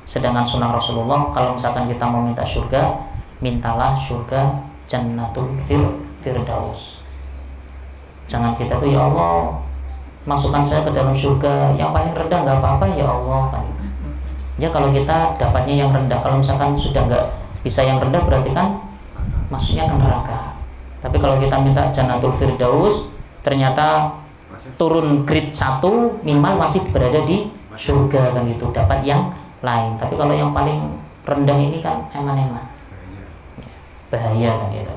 Sedangkan sunnah Rasulullah, kalau misalkan kita mau minta surga, mintalah surga Jannatul Firdaus. Jangan kita tuh, ya Allah, masukkan saya ke dalam surga yang paling rendah, nggak apa-apa ya Allah kan. Ya kalau kita dapatnya yang rendah, kalau misalkan sudah nggak bisa yang rendah, berarti kan masuknya ke neraka. Tapi kalau kita minta Jannatul Firdaus, ternyata turun grade 1, minimal masih berada di surga kan gitu, dapat yang lain. Tapi kalau yang paling rendah ini kan eman-eman, bahaya kan gitu.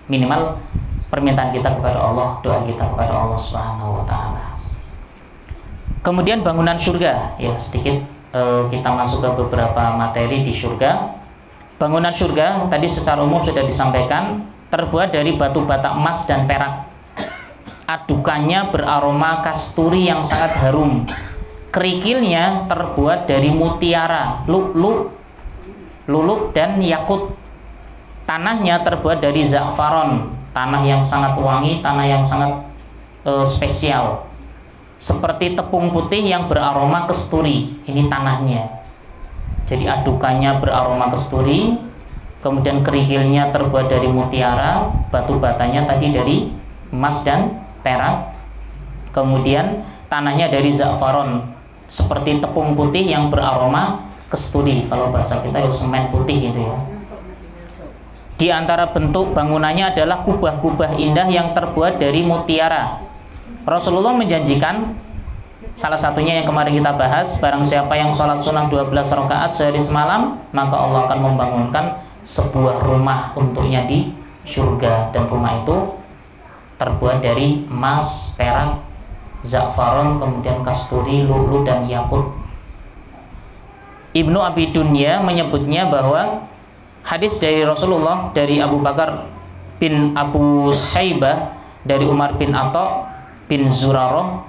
Minimal permintaan kita kepada Allah, doa kita kepada Allah Subhanahu wa taala. Kemudian bangunan surga, ya sedikit kita masuk ke beberapa materi di surga. Bangunan surga tadi secara umum sudah disampaikan, terbuat dari batu bata emas dan perak. Adukannya beraroma kasturi yang sangat harum. Kerikilnya terbuat dari mutiara, lu'lu' dan yakut. Tanahnya terbuat dari za'faron, tanah yang sangat wangi, tanah yang sangat spesial. Seperti tepung putih yang beraroma kasturi. Ini tanahnya. Jadi adukannya beraroma kasturi, kemudian kerikilnya terbuat dari mutiara, batu batanya tadi dari emas dan perak, kemudian tanahnya dari za'faron, seperti tepung putih yang beraroma kasturi. Kalau bahasa kita ya semen putih gitu ya. Di antara bentuk bangunannya adalah kubah-kubah indah yang terbuat dari mutiara. Rasulullah menjanjikan, salah satunya yang kemarin kita bahas, barang siapa yang sholat sunnah 12 rakaat sehari semalam, maka Allah akan membangunkan sebuah rumah untuknya di surga. Dan rumah itu terbuat dari emas, perak, za'faron, kemudian kasturi, lu'lu' dan yakut. Ibnu Abi Dunya menyebutnya bahwa hadis dari Rasulullah dari Abu Bakar bin Abu Syaibah, dari Umar bin Atha bin Zurarah,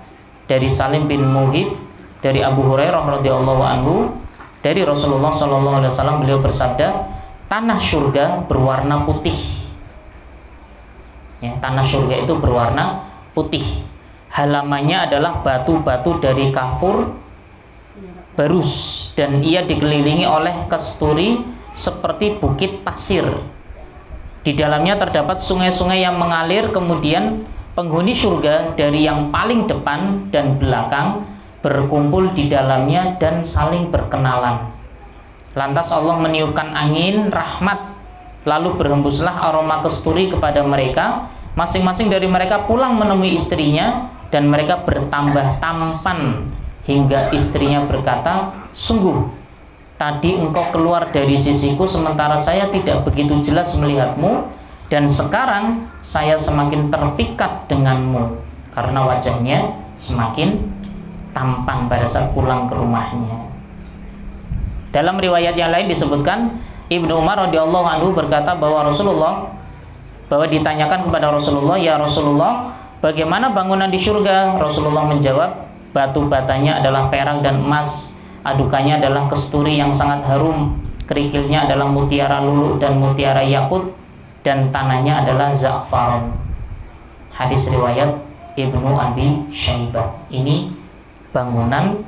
dari Salim bin Muhib, dari Abu Hurairah radhiyallahu anhu, dari Rasulullah sallallahu alaihi wasallam, beliau bersabda, tanah surga berwarna putih. Ya, tanah surga itu berwarna putih. Halamannya adalah batu-batu dari kafur barus, dan ia dikelilingi oleh kasturi seperti bukit pasir. Di dalamnya terdapat sungai-sungai yang mengalir. Kemudian penghuni surga dari yang paling depan dan belakang berkumpul di dalamnya dan saling berkenalan. Lantas Allah meniupkan angin rahmat, lalu berhembuslah aroma kasturi kepada mereka. Masing-masing dari mereka pulang menemui istrinya, dan mereka bertambah tampan hingga istrinya berkata, sungguh tadi engkau keluar dari sisiku sementara saya tidak begitu jelas melihatmu, dan sekarang saya semakin terpikat denganmu karena wajahnya semakin tampan pada saat pulang ke rumahnya. Dalam riwayat yang lain disebutkan, Ibnu Umar radhiyallahu anhu berkata bahwa ditanyakan kepada Rasulullah, ya Rasulullah, bagaimana bangunan di surga? Rasulullah menjawab, batu batanya adalah perak dan emas, adukannya adalah kasturi yang sangat harum, kerikilnya adalah mutiara lu'lu' dan mutiara yakut, dan tanahnya adalah za'faron. Hadis riwayat Ibnu Abi Syaibah. Ini bangunan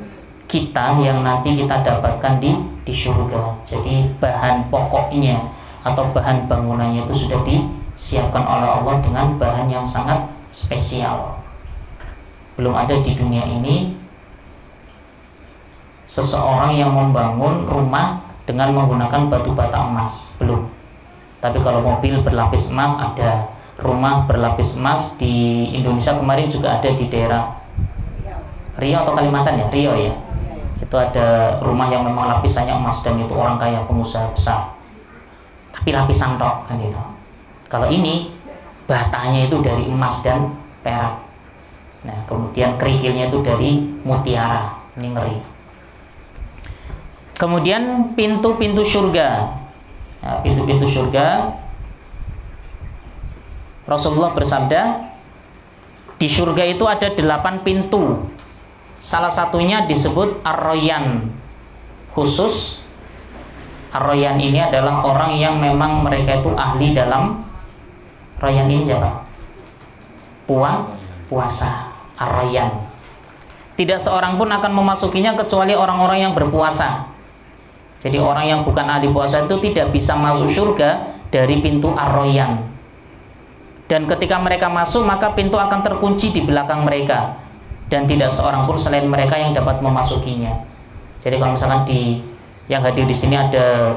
kita yang nanti kita dapatkan di surga. Jadi bahan pokoknya atau bahan bangunannya itu sudah disiapkan oleh Allah dengan bahan yang sangat spesial. Belum ada di dunia ini seseorang yang membangun rumah dengan menggunakan batu bata emas, belum. Tapi kalau mobil berlapis emas ada, rumah berlapis emas di Indonesia kemarin juga ada di daerah Riau atau Kalimantan ya, Riau ya. Itu Itu ada rumah yang memang lapisannya emas dan itu orang kaya, pengusaha besar. Tapi lapisan tok kan itu. Kalau ini batanya itu dari emas dan perak. Nah, kemudian kerikilnya itu dari mutiara. Ini ngeri. Kemudian pintu-pintu surga. Nah, pintu-pintu surga, Rasulullah bersabda, di surga itu ada 8 pintu. Salah satunya disebut Ar-Rayyan. Khusus Ar-Rayyan ini adalah orang yang memang mereka itu ahli dalam Rayyan ini siapa? Puasa. Ar-Rayyan. Tidak seorang pun akan memasukinya kecuali orang-orang yang berpuasa. Jadi orang yang bukan ahli puasa itu tidak bisa masuk surga dari pintu Ar-Rayyan. Dan ketika mereka masuk, maka pintu akan terkunci di belakang mereka. Dan tidak seorang pun selain mereka yang dapat memasukinya. Jadi kalau misalkan yang hadir di sini ada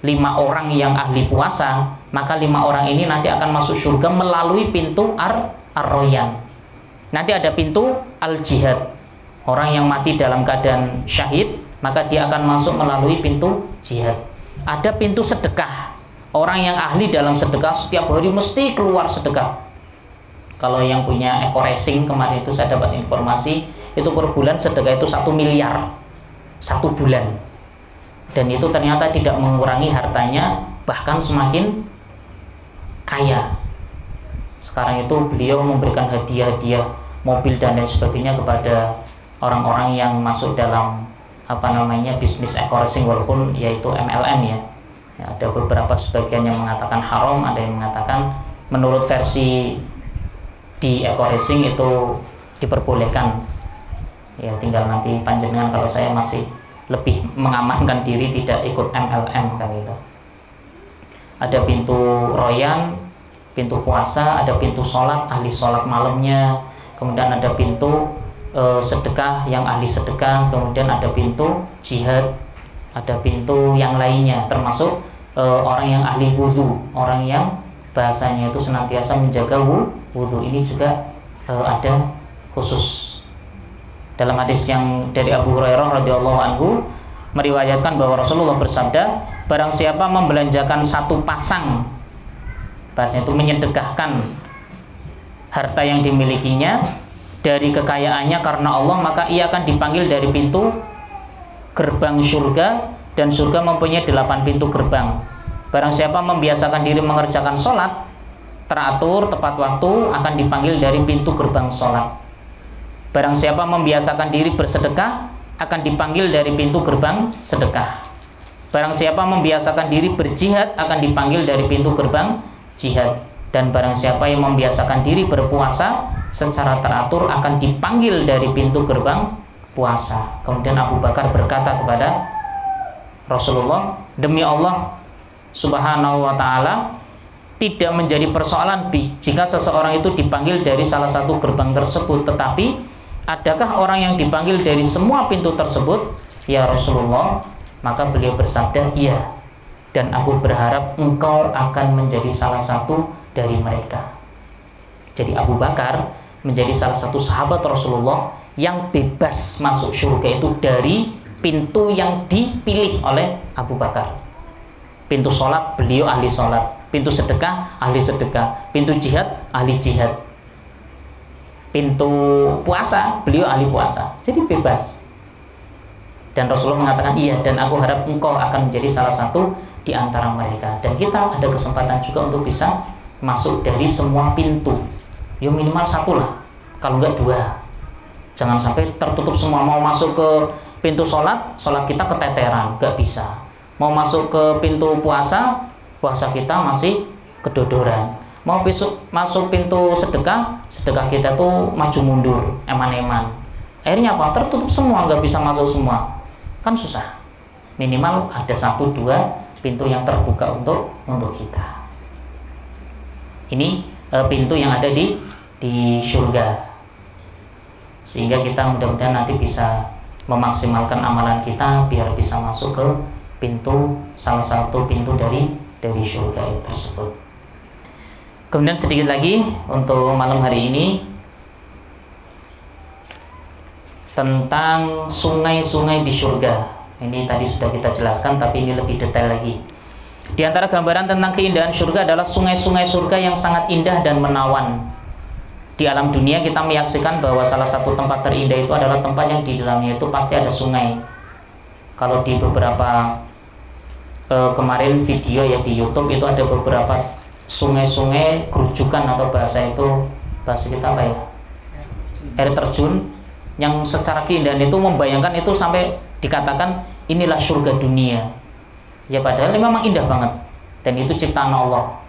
5 orang yang ahli puasa, maka 5 orang ini nanti akan masuk surga melalui pintu Ar-Rayyan. Nanti ada pintu Al-Jihad. Orang yang mati dalam keadaan syahid, maka dia akan masuk melalui pintu jihad. Ada pintu sedekah. Orang yang ahli dalam sedekah setiap hari mesti keluar sedekah. Kalau yang punya Eko Racing, kemarin itu saya dapat informasi, itu per bulan sedekah itu 1 miliar 1 bulan. Dan itu ternyata tidak mengurangi hartanya, bahkan semakin kaya. Sekarang itu beliau memberikan hadiah-hadiah mobil dan lain sebagainya kepada orang-orang yang masuk dalam bisnis Eko Racing, walaupun yaitu MLM ya. Ada beberapa sebagian yang mengatakan haram, ada yang mengatakan menurut versi di Eko Racing itu diperbolehkan. Ya tinggal nanti panjenengan, kalau saya masih lebih mengamankan diri tidak ikut MLM kan itu. Ada pintu Rayyan, pintu puasa, ada pintu sholat, ahli sholat malamnya, kemudian ada pintu sedekah yang ahli sedekah, kemudian ada pintu jihad, ada pintu yang lainnya, termasuk orang yang ahli wudhu, orang yang bahasanya itu senantiasa menjaga wudhu. Ini juga ada khusus. Dalam hadis yang dari Abu Hurairah radhiyallahu anhu meriwayatkan bahwa Rasulullah bersabda, barang siapa membelanjakan 1 pasang, bahasanya itu menyedekahkan harta yang dimilikinya dari kekayaannya karena Allah, maka ia akan dipanggil dari pintu gerbang surga, dan surga mempunyai 8 pintu gerbang. Barang siapa membiasakan diri mengerjakan sholat teratur tepat waktu, akan dipanggil dari pintu gerbang sholat. Barang siapa membiasakan diri bersedekah, akan dipanggil dari pintu gerbang sedekah. Barang siapa membiasakan diri berjihad, akan dipanggil dari pintu gerbang jihad. Dan barang siapa yang membiasakan diri berpuasa secara teratur, akan dipanggil dari pintu gerbang puasa. Kemudian Abu Bakar berkata kepada Rasulullah, demi Allah subhanahu wa ta'ala, tidak menjadi persoalan jika seseorang itu dipanggil dari salah satu gerbang tersebut, tetapi adakah orang yang dipanggil dari semua pintu tersebut? Ya Rasulullah, maka beliau bersabda, iya, dan aku berharap engkau akan menjadi salah satu dari mereka. Jadi Abu Bakar menjadi salah satu sahabat Rasulullah yang bebas masuk surga itu dari pintu yang dipilih oleh Abu Bakar. Pintu sholat, beliau ahli sholat. Pintu sedekah, ahli sedekah. Pintu jihad, ahli jihad. Pintu puasa, beliau ahli puasa. Jadi bebas. Dan Rasulullah mengatakan, iya, dan aku harap engkau akan menjadi salah satu di antara mereka. Dan kita ada kesempatan juga untuk bisa masuk dari semua pintu. Ya minimal 1 lah, kalau enggak 2. Jangan sampai tertutup semua. Mau masuk ke pintu sholat, sholat kita keteteran, enggak bisa. Mau masuk ke pintu puasa, puasa kita masih kedodoran. Mau masuk pintu sedekah, sedekah kita tuh maju mundur, eman-eman. Akhirnya apa? Tertutup semua, nggak bisa masuk semua. Kan susah. Minimal ada 1-2 pintu yang terbuka untuk kita. Ini pintu yang ada di surga. Sehingga kita mudah-mudahan nanti bisa memaksimalkan amalan kita biar bisa masuk ke pintu, salah satu pintu dari surga tersebut. Kemudian sedikit lagi untuk malam hari ini, tentang sungai-sungai di surga. Ini tadi sudah kita jelaskan, tapi ini lebih detail lagi. Di antara gambaran tentang keindahan surga adalah sungai-sungai surga yang sangat indah dan menawan. Di alam dunia kita menyaksikan bahwa salah satu tempat terindah itu adalah tempat yang di dalamnya itu pasti ada sungai. Kalau di beberapa kemarin video ya di YouTube itu ada beberapa sungai-sungai kerujukan atau bahasa kita apa ya? Air terjun yang secara keindahan itu membayangkan itu sampai dikatakan inilah surga dunia. Ya padahal ini memang indah banget dan itu ciptaan Allah.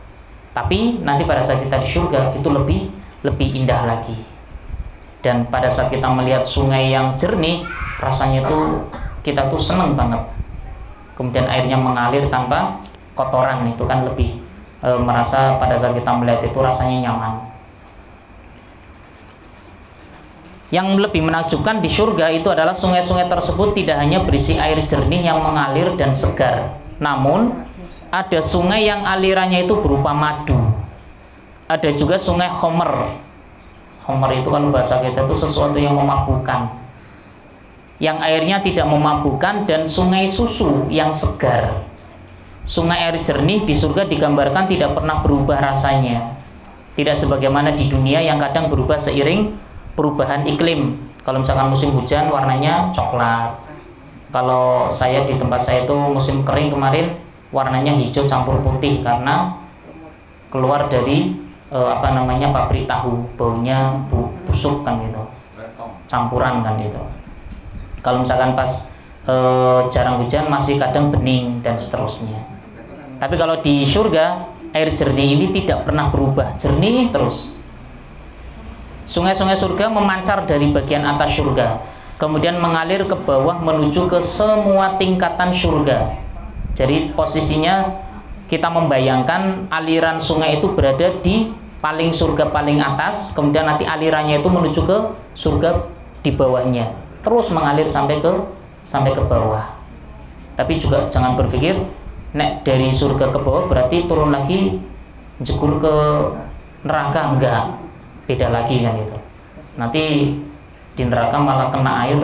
Tapi nanti pada saat kita di surga itu lebih indah lagi. Dan pada saat kita melihat sungai yang jernih, rasanya tuh kita tuh seneng banget. Kemudian airnya mengalir tanpa kotoran, itu kan lebih merasa pada saat kita melihat itu rasanya nyaman. Yang lebih menakjubkan di surga itu adalah sungai-sungai tersebut tidak hanya berisi air jernih yang mengalir dan segar, namun ada sungai yang alirannya itu berupa madu. Ada juga sungai Homer. Homer itu kan bahasa kita itu sesuatu yang memabukkan, yang airnya tidak memabukkan, dan sungai susu yang segar. Sungai air jernih di surga digambarkan tidak pernah berubah rasanya, tidak sebagaimana di dunia yang kadang berubah seiring perubahan iklim. Kalau misalkan musim hujan warnanya coklat, kalau saya di tempat saya itu musim kering kemarin warnanya hijau campur putih karena keluar dari pabrik tahu, baunya busuk kan gitu, campuran kan gitu. Kalau misalkan pas jarang hujan masih kadang bening dan seterusnya. Tapi kalau di surga air jernih ini tidak pernah berubah, jernih terus. Sungai-sungai surga memancar dari bagian atas surga, kemudian mengalir ke bawah menuju ke semua tingkatan surga. Jadi posisinya kita membayangkan aliran sungai itu berada di paling surga paling atas, kemudian nanti alirannya itu menuju ke surga di bawahnya, terus mengalir sampai ke bawah. Tapi juga jangan berpikir nek dari surga ke bawah berarti turun lagi jegur ke neraka, enggak. Beda lagi kan itu. Nanti di neraka malah kena air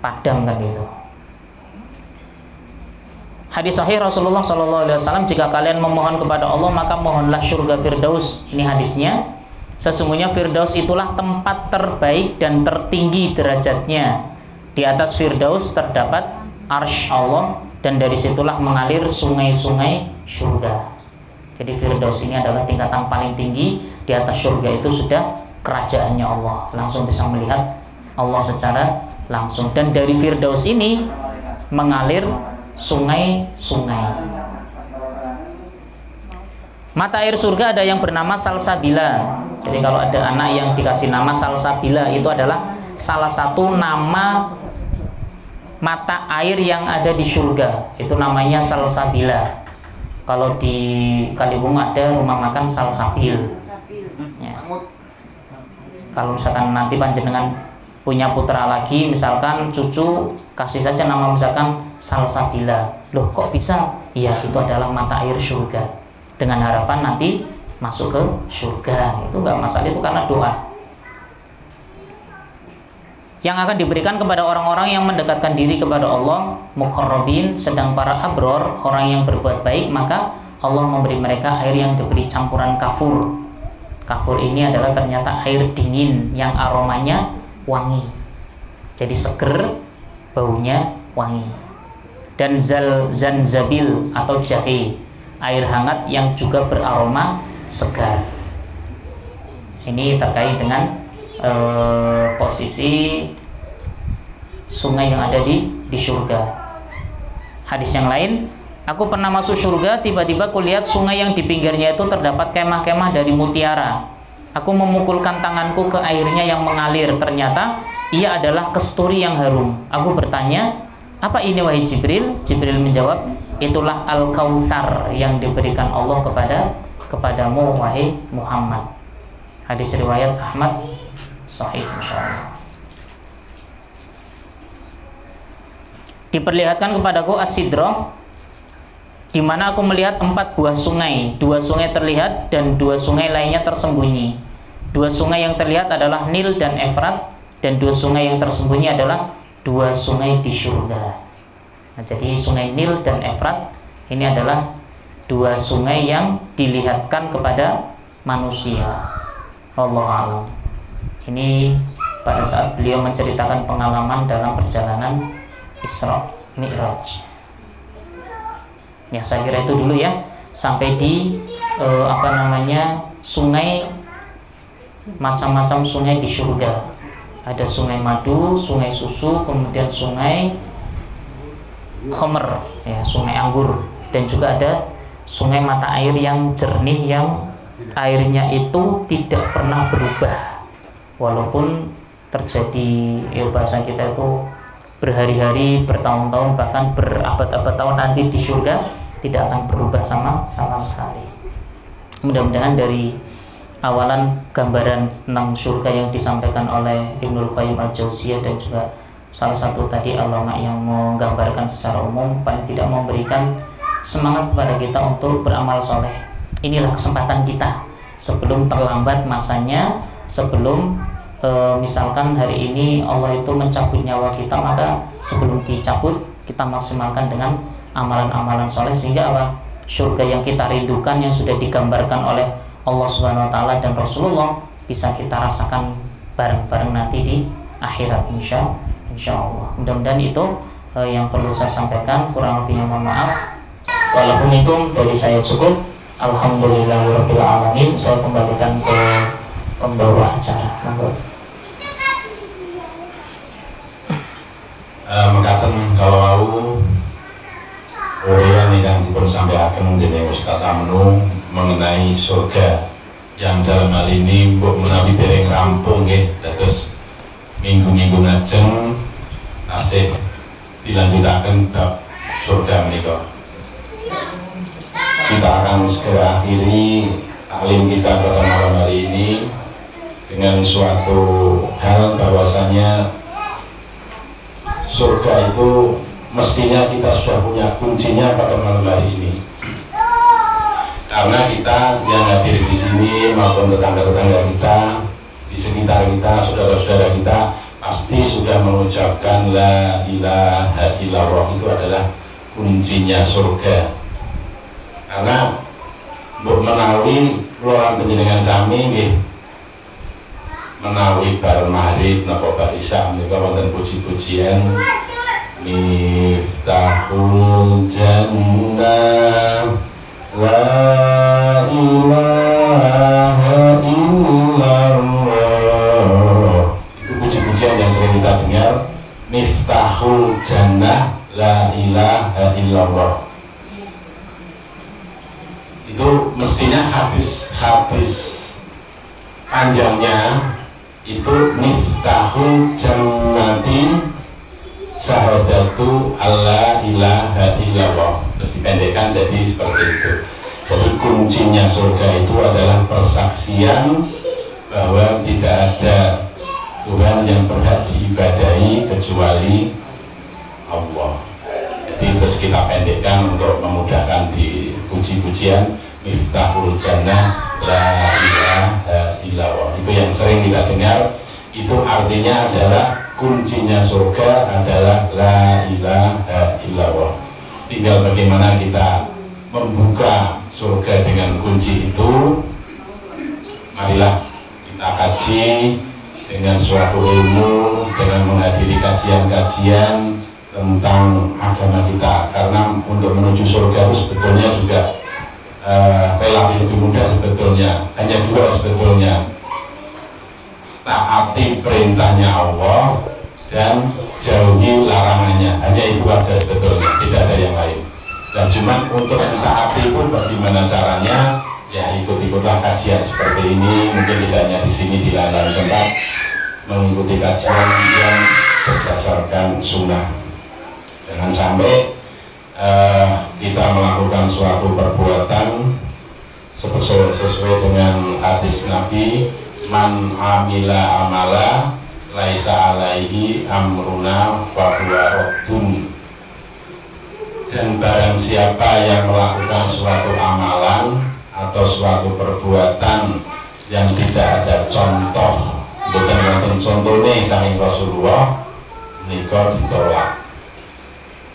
padam kan itu. Hadis sahih Rasulullah SAW, jika kalian memohon kepada Allah maka mohonlah surga Firdaus. Ini hadisnya. Sesungguhnya Firdaus itulah tempat terbaik dan tertinggi derajatnya. Di atas Firdaus terdapat arsy Allah dan dari situlah mengalir sungai-sungai surga. Jadi Firdaus ini adalah tingkatan paling tinggi. Di atas surga itu sudah kerajaannya Allah, langsung bisa melihat Allah secara langsung. Dan dari Firdaus ini mengalir sungai-sungai. Mata air surga ada yang bernama Salsabila. Jadi kalau ada anak yang dikasih nama Salsabila, itu adalah salah satu nama mata air yang ada di surga. Itu namanya Salsabila. Kalau di Kaliwung ada rumah makan Salsabil. Ya. Kalau misalkan nanti panjenengan punya putra lagi, misalkan cucu, kasih saja nama misalkan Salsabila. Loh kok bisa? Iya, itu adalah mata air surga, dengan harapan nanti masuk ke surga. Itu enggak masalah, itu karena doa yang akan diberikan kepada orang-orang yang mendekatkan diri kepada Allah, muqarrabin. Sedang para abror, orang yang berbuat baik, maka Allah memberi mereka air yang diberi campuran kafur. Kafur ini adalah ternyata air dingin yang aromanya wangi, jadi seger, baunya wangi. Dan zanzabil atau jahe, air hangat yang juga beraroma segar. Ini terkait dengan posisi sungai yang ada di surga. Hadis yang lain, aku pernah masuk surga, tiba-tiba kulihat sungai yang di pinggirnya itu terdapat kemah-kemah dari mutiara. Aku memukulkan tanganku ke airnya yang mengalir, ternyata ia adalah kesturi yang harum. Aku bertanya, apa ini wahai Jibril? Jibril menjawab, itulah Al-Kautsar yang diberikan Allah kepadamu wahai Muhammad. Hadis riwayat Ahmad, sahih insyaallah. Diperlihatkan kepadaku as-sidrah, di mana aku melihat 4 buah sungai. 2 sungai terlihat dan 2 sungai lainnya tersembunyi. 2 sungai yang terlihat adalah Nil dan Efrat, dan 2 sungai yang tersembunyi adalah 2 sungai di surga. Nah, jadi sungai Nil dan Efrat ini adalah 2 sungai yang dilihatkan kepada manusia. Allah a'lam. Ini pada saat beliau menceritakan pengalaman dalam perjalanan Isra Mi'raj. Ya, saya kira itu dulu ya, sampai di sungai, macam-macam sungai di surga. Ada sungai madu, sungai susu, kemudian sungai khamr, ya, sungai anggur, dan juga ada sungai mata air yang jernih, yang airnya itu tidak pernah berubah walaupun terjadi, ya bahasa kita itu berhari-hari, bertahun-tahun, bahkan berabad-abad tahun nanti di surga tidak akan berubah sama sekali. Mudah-mudahan dari awalan gambaran tentang surga yang disampaikan oleh Ibnul Qayyim Al-Jauziyah dan juga salah satu tadi ulama yang menggambarkan secara umum, paling tidak memberikan semangat kepada kita untuk beramal soleh. Inilah kesempatan kita sebelum terlambat masanya, sebelum misalkan hari ini Allah itu mencabut nyawa kita, maka sebelum dicabut kita maksimalkan dengan amalan-amalan soleh, sehingga apa? Surga yang kita rindukan, yang sudah digambarkan oleh Allah Subhanahu wa Ta'ala dan Rasulullah, bisa kita rasakan bareng-bareng nanti di akhirat, insya Allah. Mudah-mudahan itu yang perlu saya sampaikan, kurang lebihnya mohon maaf. Waalaikumsalam, dari saya cukup. Alhamdulillahirabbil alamin. Saya kembalikan ke pembawa acara. Mekaten kalau mau Orian yang dipun sampaikan dening Ustaz Amnu mengenai surga, yang dalam hal ini mbok menawi dereng rampung nggih, dados minggu-minggu ngajeng tasih dilanjutaken bab surga menika. Kita akan segera akhiri taklim kita pada malam hari ini dengan suatu hal, bahwasanya surga itu mestinya kita sudah punya kuncinya pada malam hari ini. Karena kita yang hadir di sini maupun tetangga-tetangga kita di sekitar kita, saudara-saudara kita pasti sudah mengucapkan la ilaha illallah, itu adalah kuncinya surga. Karena mbok menawi kula panjenengan sami nggih menawi bar maghrib napa bar isya menika wonten puji-pujian Miftahul Jannah La ilaha illallah. Itu puji-pujian yang sering kita dengar. Miftahul Jannah La ilaha illallah. Itu mestinya hadis panjangnya itu Miftahul Jannati Syahadatu alla ilaha illallah. Terus dipendekkan jadi seperti itu. Jadi kuncinya surga itu adalah persaksian bahwa tidak ada Tuhan yang berhak diibadahi kecuali Allah. Jadi terus kita pendekkan untuk memudahkan di puji-pujian Miftahul Jannah la ilaha illallah. Itu yang sering kita dengar. Itu artinya adalah kuncinya surga adalah la ilaha illallah. Tinggal bagaimana kita membuka surga dengan kunci itu. Marilah kita kaji dengan suatu ilmu, dengan menghadiri kajian-kajian tentang agama kita. Karena untuk menuju surga itu sebetulnya juga relatif lebih mudah sebetulnya. Hanya dua sebetulnya, taati perintahnya Allah dan jauhi larangannya. Hanya itu saja sebetulnya, tidak ada yang lain. Dan cuma untuk mentaati pun bagaimana caranya, ya ikut-ikutlah kajian seperti ini. Mungkin tidak hanya di sini, di lain tempat, mengikuti kajian yang berdasarkan sunnah. Jangan sampai kita melakukan suatu perbuatan sesuai dengan hadis Nabi, man amila amala laisa alaihi amruna fahuwa raddun. Dan barang siapa yang melakukan suatu amalan atau suatu perbuatan yang tidak ada contoh bukan wonten contohnya saking Rasulullah nikah ditolak.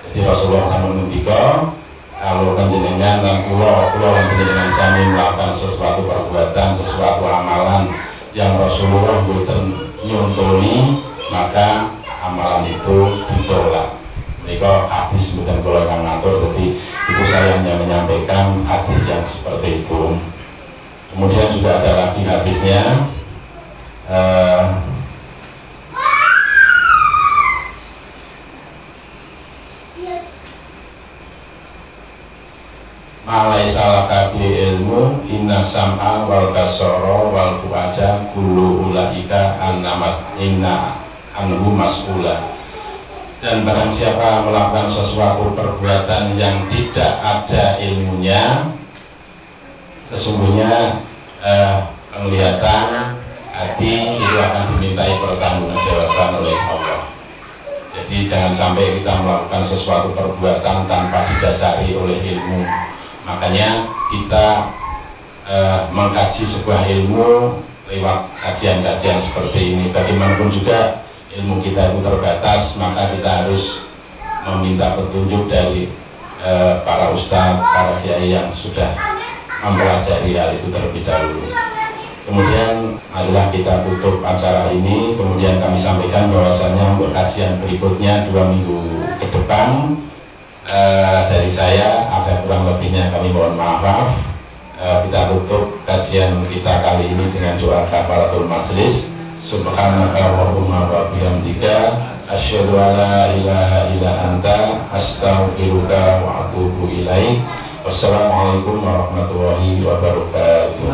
Jadi Rasulullah kan mengendika, kalau panjenengan dan kula lan panjenengan sami melakukan sesuatu perbuatan, sesuatu amalan yang Rasulullah boten nyontoni, maka amalan itu ditolak. Mereka hadis bukan kula kang ngatur, jadi itu saya hanya menyampaikan hadis yang seperti itu. Kemudian juga ada lagi hadisnya, malai salah kabi ilmu inna sam'a wal kasoro wal fuada kullu ulaika inna anhu mas'ula. Dan barang siapa melakukan sesuatu perbuatan yang tidak ada ilmunya, sesungguhnya penglihatan hati itu akan dimintai pertanggungjawaban oleh Allah. Jadi jangan sampai kita melakukan sesuatu perbuatan tanpa didasari oleh ilmu. Makanya kita mengkaji sebuah ilmu lewat kajian-kajian seperti ini. Bagaimanapun juga ilmu kita itu terbatas, maka kita harus meminta petunjuk dari para ustadz, para kiai yang sudah mempelajari hal itu terlebih dahulu. Kemudian adalah kita tutup acara ini. Kemudian kami sampaikan bahwasannya untuk kajian berikutnya 2 minggu ke depan, dari saya ada kurang lebihnya kami mohon maaf. Kita tutup kajian kita kali ini dengan doa kafaratul majelis. Subhanaka Allahumma wa bihamdika asyhadu an la ilaha illa anta astaghfiruka wa atubu ilaik. Wassalamualaikum warahmatullahi wabarakatuh.